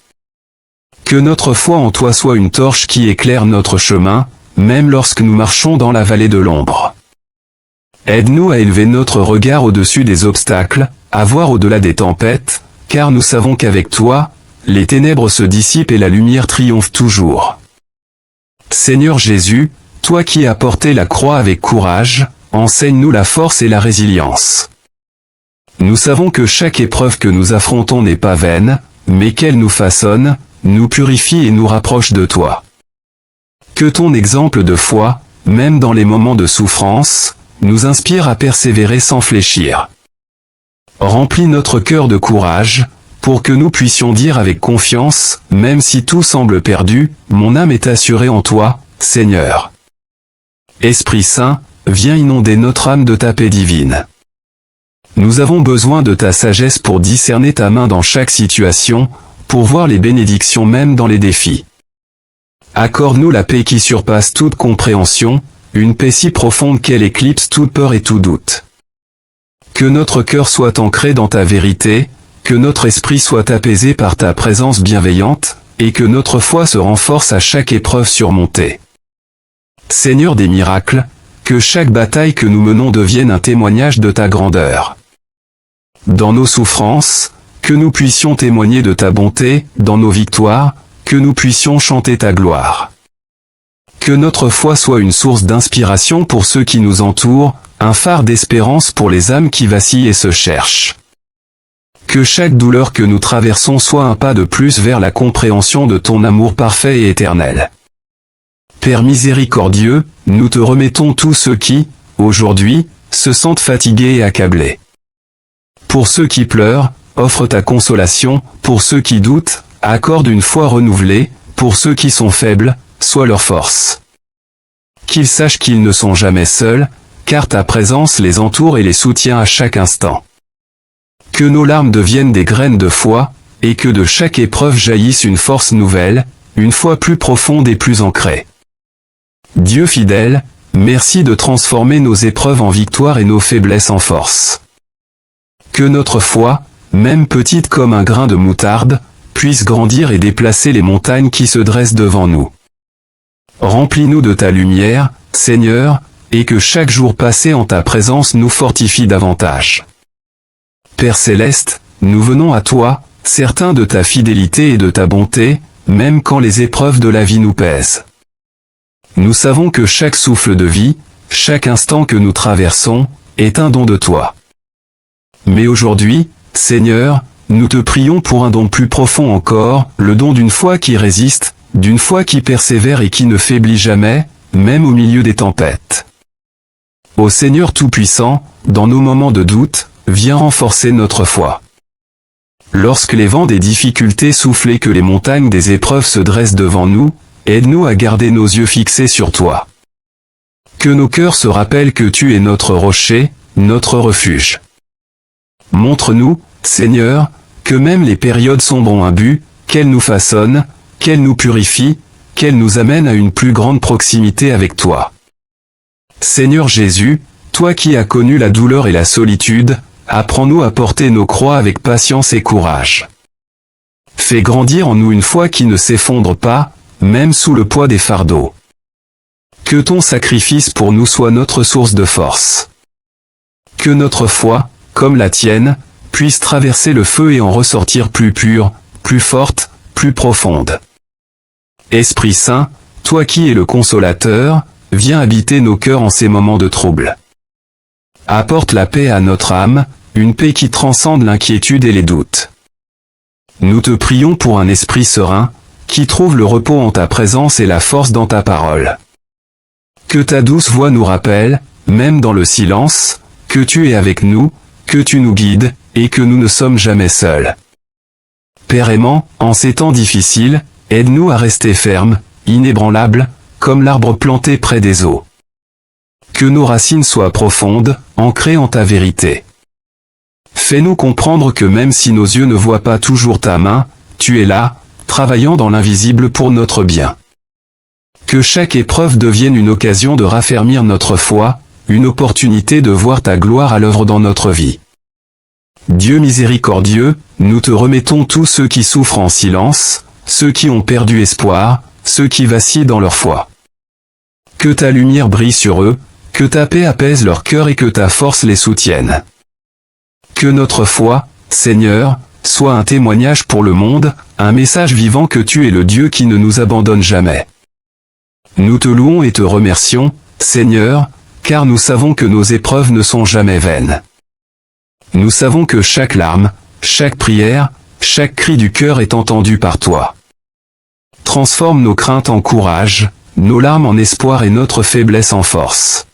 Que notre foi en toi soit une torche qui éclaire notre chemin, même lorsque nous marchons dans la vallée de l'ombre. Aide-nous à élever notre regard au-dessus des obstacles, à voir au-delà des tempêtes, car nous savons qu'avec toi, les ténèbres se dissipent et la lumière triomphe toujours. Seigneur Jésus, toi qui as porté la croix avec courage, enseigne-nous la force et la résilience. Nous savons que chaque épreuve que nous affrontons n'est pas vaine, mais qu'elle nous façonne, nous purifie et nous rapproche de toi. Que ton exemple de foi, même dans les moments de souffrance, nous inspire à persévérer sans fléchir. Remplis notre cœur de courage, pour que nous puissions dire avec confiance, même si tout semble perdu, mon âme est assurée en toi, Seigneur. Esprit Saint, viens inonder notre âme de ta paix divine. Nous avons besoin de ta sagesse pour discerner ta main dans chaque situation, pour voir les bénédictions même dans les défis. Accorde-nous la paix qui surpasse toute compréhension, une paix si profonde qu'elle éclipse toute peur et tout doute. Que notre cœur soit ancré dans ta vérité, que notre esprit soit apaisé par ta présence bienveillante, et que notre foi se renforce à chaque épreuve surmontée. Seigneur des miracles, que chaque bataille que nous menons devienne un témoignage de ta grandeur. Dans nos souffrances, que nous puissions témoigner de ta bonté, dans nos victoires, que nous puissions chanter ta gloire. Que notre foi soit une source d'inspiration pour ceux qui nous entourent, un phare d'espérance pour les âmes qui vacillent et se cherchent. Que chaque douleur que nous traversons soit un pas de plus vers la compréhension de ton amour parfait et éternel. Père miséricordieux, nous te remettons tous ceux qui, aujourd'hui, se sentent fatigués et accablés. Pour ceux qui pleurent, offre ta consolation, pour ceux qui doutent, accorde une foi renouvelée, pour ceux qui sont faibles, sois leur force. Qu'ils sachent qu'ils ne sont jamais seuls, car ta présence les entoure et les soutient à chaque instant. Que nos larmes deviennent des graines de foi, et que de chaque épreuve jaillisse une force nouvelle, une foi plus profonde et plus ancrée. Dieu fidèle, merci de transformer nos épreuves en victoire et nos faiblesses en force. Que notre foi, même petite comme un grain de moutarde, puisse grandir et déplacer les montagnes qui se dressent devant nous. Remplis-nous de ta lumière, Seigneur, et que chaque jour passé en ta présence nous fortifie davantage. Père céleste, nous venons à toi, certains de ta fidélité et de ta bonté, même quand les épreuves de la vie nous pèsent. Nous savons que chaque souffle de vie, chaque instant que nous traversons, est un don de toi. Mais aujourd'hui, Seigneur, nous te prions pour un don plus profond encore, le don d'une foi qui résiste, d'une foi qui persévère et qui ne faiblit jamais, même au milieu des tempêtes. Ô Seigneur Tout-Puissant, dans nos moments de doute, viens renforcer notre foi. Lorsque les vents des difficultés soufflent et que les montagnes des épreuves se dressent devant nous, aide-nous à garder nos yeux fixés sur toi. Que nos cœurs se rappellent que tu es notre rocher, notre refuge. Montre-nous, Seigneur, que même les périodes sombres ont un but, qu'elles nous façonnent, qu'elles nous purifient, qu'elles nous amènent à une plus grande proximité avec toi. Seigneur Jésus, toi qui as connu la douleur et la solitude, apprends-nous à porter nos croix avec patience et courage. Fais grandir en nous une foi qui ne s'effondre pas, même sous le poids des fardeaux. Que ton sacrifice pour nous soit notre source de force. Que notre foi, comme la tienne, puisse traverser le feu et en ressortir plus pure, plus forte, plus profonde. Esprit Saint, toi qui es le consolateur, viens habiter nos cœurs en ces moments de trouble. Apporte la paix à notre âme, une paix qui transcende l'inquiétude et les doutes. Nous te prions pour un esprit serein, qui trouve le repos en ta présence et la force dans ta parole. Que ta douce voix nous rappelle, même dans le silence, que tu es avec nous, que tu nous guides, et que nous ne sommes jamais seuls. Père aimant, en ces temps difficiles, aide-nous à rester fermes, inébranlables, comme l'arbre planté près des eaux. Que nos racines soient profondes, ancrées en ta vérité. Fais-nous comprendre que même si nos yeux ne voient pas toujours ta main, tu es là, travaillant dans l'invisible pour notre bien. Que chaque épreuve devienne une occasion de raffermir notre foi, une opportunité de voir ta gloire à l'œuvre dans notre vie. Dieu miséricordieux, nous te remettons tous ceux qui souffrent en silence, ceux qui ont perdu espoir, ceux qui vacillent dans leur foi. Que ta lumière brille sur eux, que ta paix apaise leur cœur et que ta force les soutienne. Que notre foi, Seigneur, soit un témoignage pour le monde, un message vivant que tu es le Dieu qui ne nous abandonne jamais. Nous te louons et te remercions, Seigneur, car nous savons que nos épreuves ne sont jamais vaines. Nous savons que chaque larme, chaque prière, chaque cri du cœur est entendu par toi. Transforme nos craintes en courage, nos larmes en espoir et notre faiblesse en force.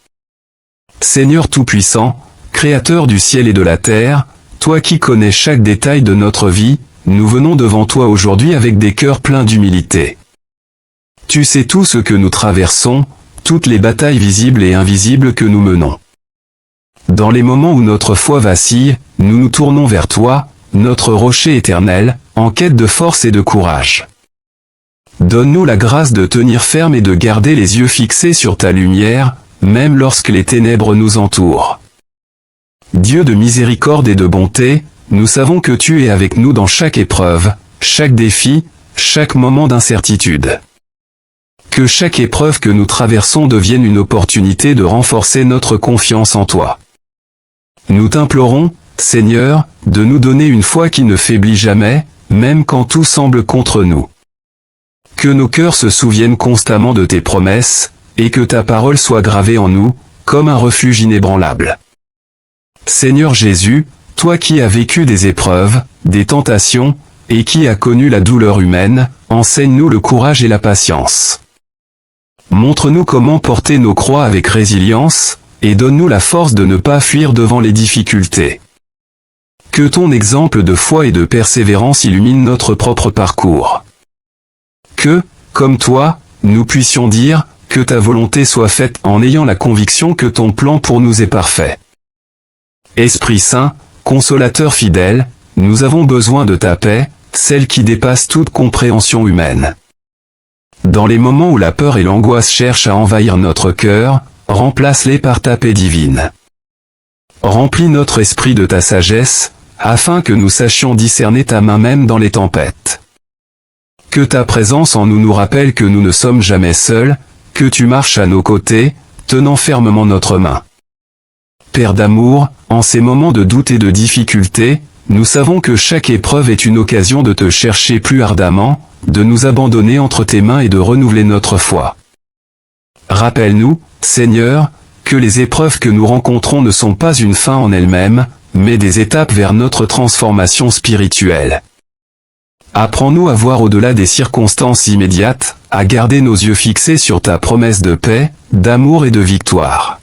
Seigneur Tout-Puissant, Créateur du ciel et de la terre, toi qui connais chaque détail de notre vie, nous venons devant toi aujourd'hui avec des cœurs pleins d'humilité. Tu sais tout ce que nous traversons, toutes les batailles visibles et invisibles que nous menons. Dans les moments où notre foi vacille, nous nous tournons vers toi, notre rocher éternel, en quête de force et de courage. Donne-nous la grâce de tenir ferme et de garder les yeux fixés sur ta lumière, même lorsque les ténèbres nous entourent. Dieu de miséricorde et de bonté, nous savons que tu es avec nous dans chaque épreuve, chaque défi, chaque moment d'incertitude. Que chaque épreuve que nous traversons devienne une opportunité de renforcer notre confiance en toi. Nous t'implorons, Seigneur, de nous donner une foi qui ne faiblit jamais, même quand tout semble contre nous. Que nos cœurs se souviennent constamment de tes promesses, et que ta parole soit gravée en nous, comme un refuge inébranlable. Seigneur Jésus, toi qui as vécu des épreuves, des tentations, et qui as connu la douleur humaine, enseigne-nous le courage et la patience. Montre-nous comment porter nos croix avec résilience, et donne-nous la force de ne pas fuir devant les difficultés. Que ton exemple de foi et de persévérance illumine notre propre parcours. Que, comme toi, nous puissions dire, que ta volonté soit faite en ayant la conviction que ton plan pour nous est parfait. Esprit Saint, consolateur fidèle, nous avons besoin de ta paix, celle qui dépasse toute compréhension humaine. Dans les moments où la peur et l'angoisse cherchent à envahir notre cœur, remplace-les par ta paix divine. Remplis notre esprit de ta sagesse, afin que nous sachions discerner ta main même dans les tempêtes. Que ta présence en nous nous rappelle que nous ne sommes jamais seuls, que tu marches à nos côtés, tenant fermement notre main. Père d'amour, en ces moments de doute et de difficulté, nous savons que chaque épreuve est une occasion de te chercher plus ardemment, de nous abandonner entre tes mains et de renouveler notre foi. Rappelle-nous, Seigneur, que les épreuves que nous rencontrons ne sont pas une fin en elles-mêmes, mais des étapes vers notre transformation spirituelle. Apprends-nous à voir au-delà des circonstances immédiates, à garder nos yeux fixés sur ta promesse de paix, d'amour et de victoire.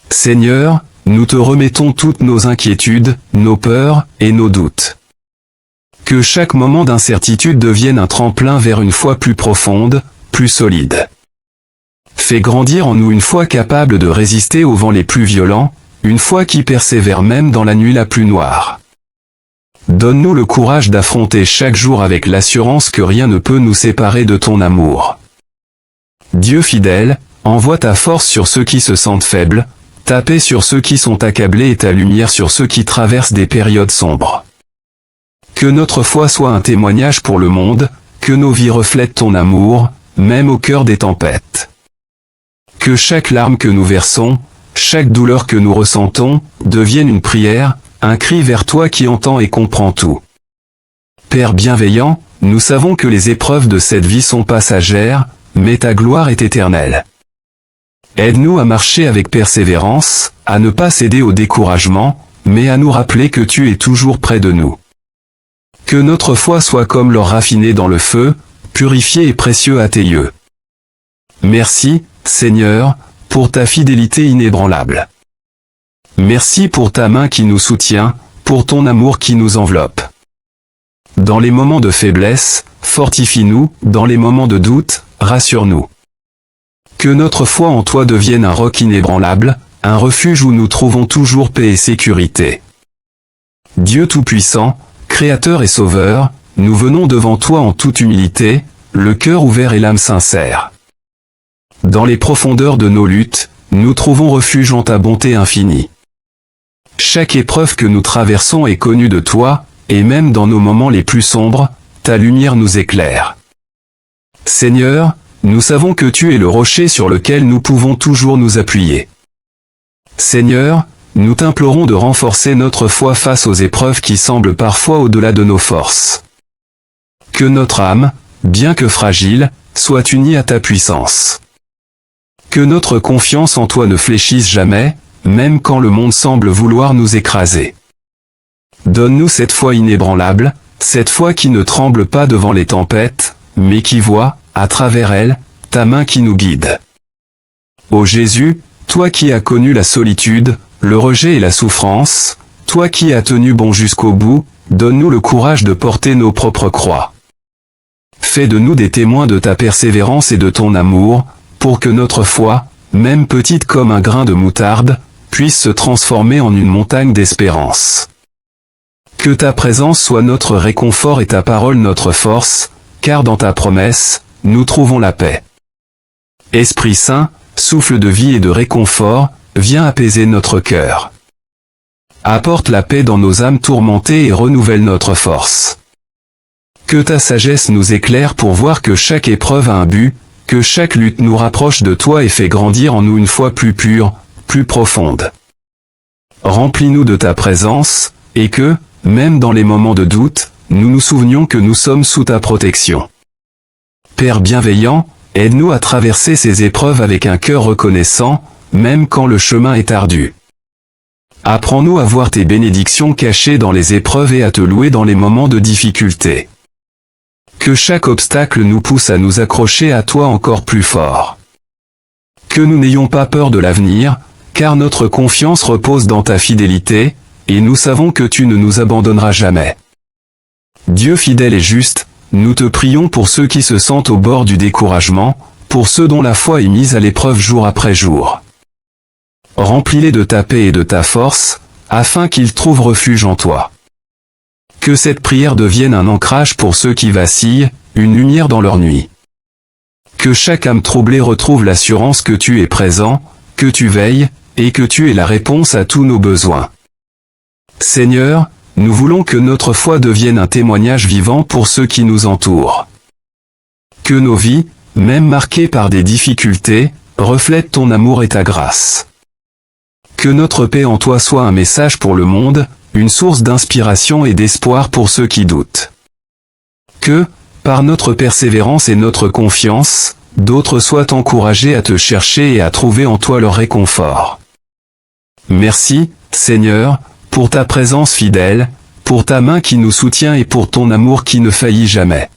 Seigneur, nous te remettons toutes nos inquiétudes, nos peurs et nos doutes. Que chaque moment d'incertitude devienne un tremplin vers une foi plus profonde, plus solide. Fais grandir en nous une foi capable de résister aux vents les plus violents, une foi qui persévère même dans la nuit la plus noire. Donne-nous le courage d'affronter chaque jour avec l'assurance que rien ne peut nous séparer de ton amour. Dieu fidèle, envoie ta force sur ceux qui se sentent faibles, ta paix sur ceux qui sont accablés et ta lumière sur ceux qui traversent des périodes sombres. Que notre foi soit un témoignage pour le monde, que nos vies reflètent ton amour, même au cœur des tempêtes. Que chaque larme que nous versons, chaque douleur que nous ressentons, devienne une prière, un cri vers toi qui entend et comprend tout. Père bienveillant, nous savons que les épreuves de cette vie sont passagères, mais ta gloire est éternelle. Aide-nous à marcher avec persévérance, à ne pas céder au découragement, mais à nous rappeler que tu es toujours près de nous. Que notre foi soit comme l'or raffiné dans le feu, purifié et précieux à tes yeux. Merci, Seigneur, pour ta fidélité inébranlable. Merci pour ta main qui nous soutient, pour ton amour qui nous enveloppe. Dans les moments de faiblesse, fortifie-nous, dans les moments de doute, rassure-nous. Que notre foi en toi devienne un roc inébranlable, un refuge où nous trouvons toujours paix et sécurité. Dieu Tout-Puissant, Créateur et Sauveur, nous venons devant toi en toute humilité, le cœur ouvert et l'âme sincère. Dans les profondeurs de nos luttes, nous trouvons refuge en ta bonté infinie. Chaque épreuve que nous traversons est connue de toi, et même dans nos moments les plus sombres, ta lumière nous éclaire. Seigneur, nous savons que tu es le rocher sur lequel nous pouvons toujours nous appuyer. Seigneur, nous t'implorons de renforcer notre foi face aux épreuves qui semblent parfois au-delà de nos forces. Que notre âme, bien que fragile, soit unie à ta puissance. Que notre confiance en toi ne fléchisse jamais, même quand le monde semble vouloir nous écraser. Donne-nous cette foi inébranlable, cette foi qui ne tremble pas devant les tempêtes, mais qui voit, à travers elles, ta main qui nous guide. Ô Jésus, toi qui as connu la solitude, le rejet et la souffrance, toi qui as tenu bon jusqu'au bout, donne-nous le courage de porter nos propres croix. Fais de nous des témoins de ta persévérance et de ton amour, pour que notre foi, même petite comme un grain de moutarde, puisse se transformer en une montagne d'espérance. Que ta présence soit notre réconfort et ta parole notre force, car dans ta promesse, nous trouvons la paix. Esprit Saint, souffle de vie et de réconfort, viens apaiser notre cœur. Apporte la paix dans nos âmes tourmentées et renouvelle notre force. Que ta sagesse nous éclaire pour voir que chaque épreuve a un but, que chaque lutte nous rapproche de toi et fait grandir en nous une foi plus pure, plus profonde. Remplis-nous de ta présence, et que, même dans les moments de doute, nous nous souvenions que nous sommes sous ta protection. Père bienveillant, aide-nous à traverser ces épreuves avec un cœur reconnaissant, même quand le chemin est ardu. Apprends-nous à voir tes bénédictions cachées dans les épreuves et à te louer dans les moments de difficulté. Que chaque obstacle nous pousse à nous accrocher à toi encore plus fort. Que nous n'ayons pas peur de l'avenir, car notre confiance repose dans ta fidélité, et nous savons que tu ne nous abandonneras jamais. Dieu fidèle et juste, nous te prions pour ceux qui se sentent au bord du découragement, pour ceux dont la foi est mise à l'épreuve jour après jour. Remplis-les de ta paix et de ta force, afin qu'ils trouvent refuge en toi. Que cette prière devienne un ancrage pour ceux qui vacillent, une lumière dans leur nuit. Que chaque âme troublée retrouve l'assurance que tu es présent, que tu veilles, et que tu es la réponse à tous nos besoins. Seigneur, nous voulons que notre foi devienne un témoignage vivant pour ceux qui nous entourent. Que nos vies, même marquées par des difficultés, reflètent ton amour et ta grâce. Que notre paix en toi soit un message pour le monde, une source d'inspiration et d'espoir pour ceux qui doutent. Que, par notre persévérance et notre confiance, d'autres soient encouragés à te chercher et à trouver en toi leur réconfort. Merci, Seigneur, pour ta présence fidèle, pour ta main qui nous soutient et pour ton amour qui ne faillit jamais.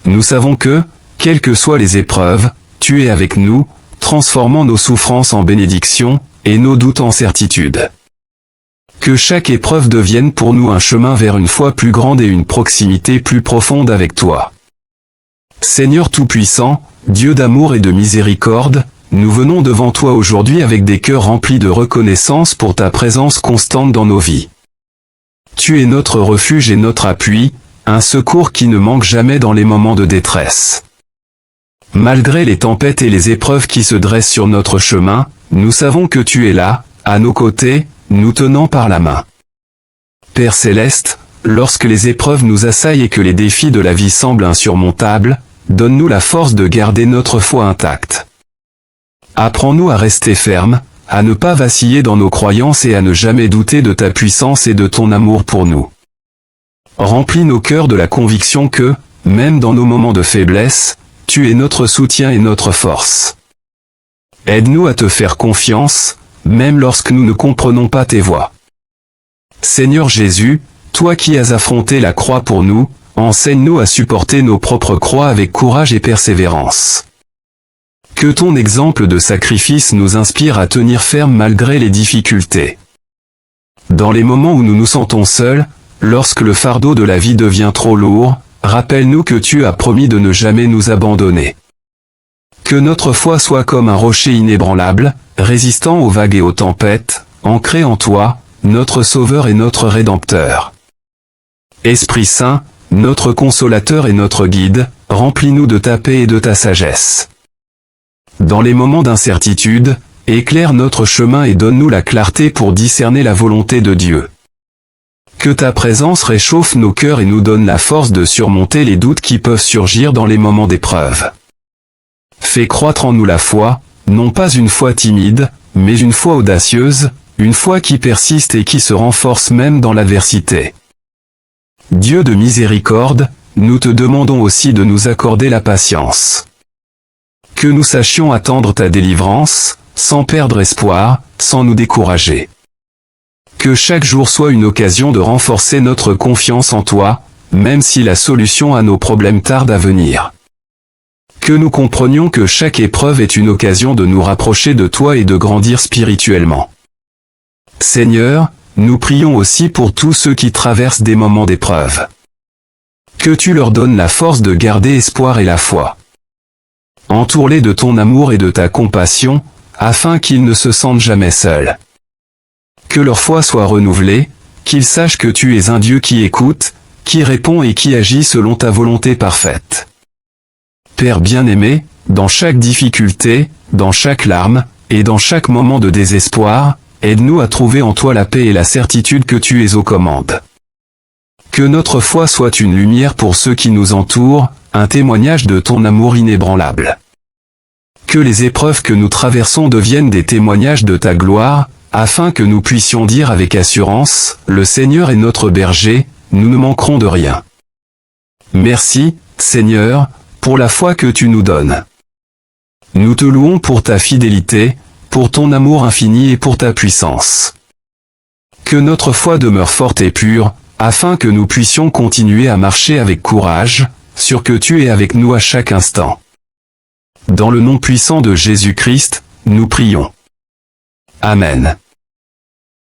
Nous savons que, quelles que soient les épreuves, tu es avec nous, transformant nos souffrances en bénédictions, et nos doutes en certitude. Que chaque épreuve devienne pour nous un chemin vers une foi plus grande et une proximité plus profonde avec toi. Seigneur Tout-Puissant, Dieu d'amour et de miséricorde, nous venons devant toi aujourd'hui avec des cœurs remplis de reconnaissance pour ta présence constante dans nos vies. Tu es notre refuge et notre appui, un secours qui ne manque jamais dans les moments de détresse. Malgré les tempêtes et les épreuves qui se dressent sur notre chemin, nous savons que tu es là, à nos côtés, nous tenant par la main. Père Céleste, lorsque les épreuves nous assaillent et que les défis de la vie semblent insurmontables, donne-nous la force de garder notre foi intacte. Apprends-nous à rester fermes, à ne pas vaciller dans nos croyances et à ne jamais douter de ta puissance et de ton amour pour nous. Remplis nos cœurs de la conviction que, même dans nos moments de faiblesse, tu es notre soutien et notre force. Aide-nous à te faire confiance, même lorsque nous ne comprenons pas tes voies. Seigneur Jésus, toi qui as affronté la croix pour nous, enseigne-nous à supporter nos propres croix avec courage et persévérance. Que ton exemple de sacrifice nous inspire à tenir ferme malgré les difficultés. Dans les moments où nous nous sentons seuls, lorsque le fardeau de la vie devient trop lourd, rappelle-nous que tu as promis de ne jamais nous abandonner. Que notre foi soit comme un rocher inébranlable, résistant aux vagues et aux tempêtes, ancré en toi, notre Sauveur et notre Rédempteur. Esprit Saint, notre consolateur et notre guide, remplis-nous de ta paix et de ta sagesse. Dans les moments d'incertitude, éclaire notre chemin et donne-nous la clarté pour discerner la volonté de Dieu. Que ta présence réchauffe nos cœurs et nous donne la force de surmonter les doutes qui peuvent surgir dans les moments d'épreuve. Fais croître en nous la foi, non pas une foi timide, mais une foi audacieuse, une foi qui persiste et qui se renforce même dans l'adversité. Dieu de miséricorde, nous te demandons aussi de nous accorder la patience. Que nous sachions attendre ta délivrance, sans perdre espoir, sans nous décourager. Que chaque jour soit une occasion de renforcer notre confiance en toi, même si la solution à nos problèmes tarde à venir. Que nous comprenions que chaque épreuve est une occasion de nous rapprocher de toi et de grandir spirituellement. Seigneur, nous prions aussi pour tous ceux qui traversent des moments d'épreuve. Que tu leur donnes la force de garder espoir et la foi. Entoure-les de ton amour et de ta compassion, afin qu'ils ne se sentent jamais seuls. Que leur foi soit renouvelée, qu'ils sachent que tu es un Dieu qui écoute, qui répond et qui agit selon ta volonté parfaite. Père bien-aimé, dans chaque difficulté, dans chaque larme, et dans chaque moment de désespoir, aide-nous à trouver en toi la paix et la certitude que tu es aux commandes. Que notre foi soit une lumière pour ceux qui nous entourent, un témoignage de ton amour inébranlable. Que les épreuves que nous traversons deviennent des témoignages de ta gloire, afin que nous puissions dire avec assurance, le Seigneur est notre berger, nous ne manquerons de rien. Merci, Seigneur, pour la foi que tu nous donnes. Nous te louons pour ta fidélité, pour ton amour infini et pour ta puissance. Que notre foi demeure forte et pure, afin que nous puissions continuer à marcher avec courage, sûr que tu es avec nous à chaque instant. Dans le nom puissant de Jésus-Christ, nous prions. Amen.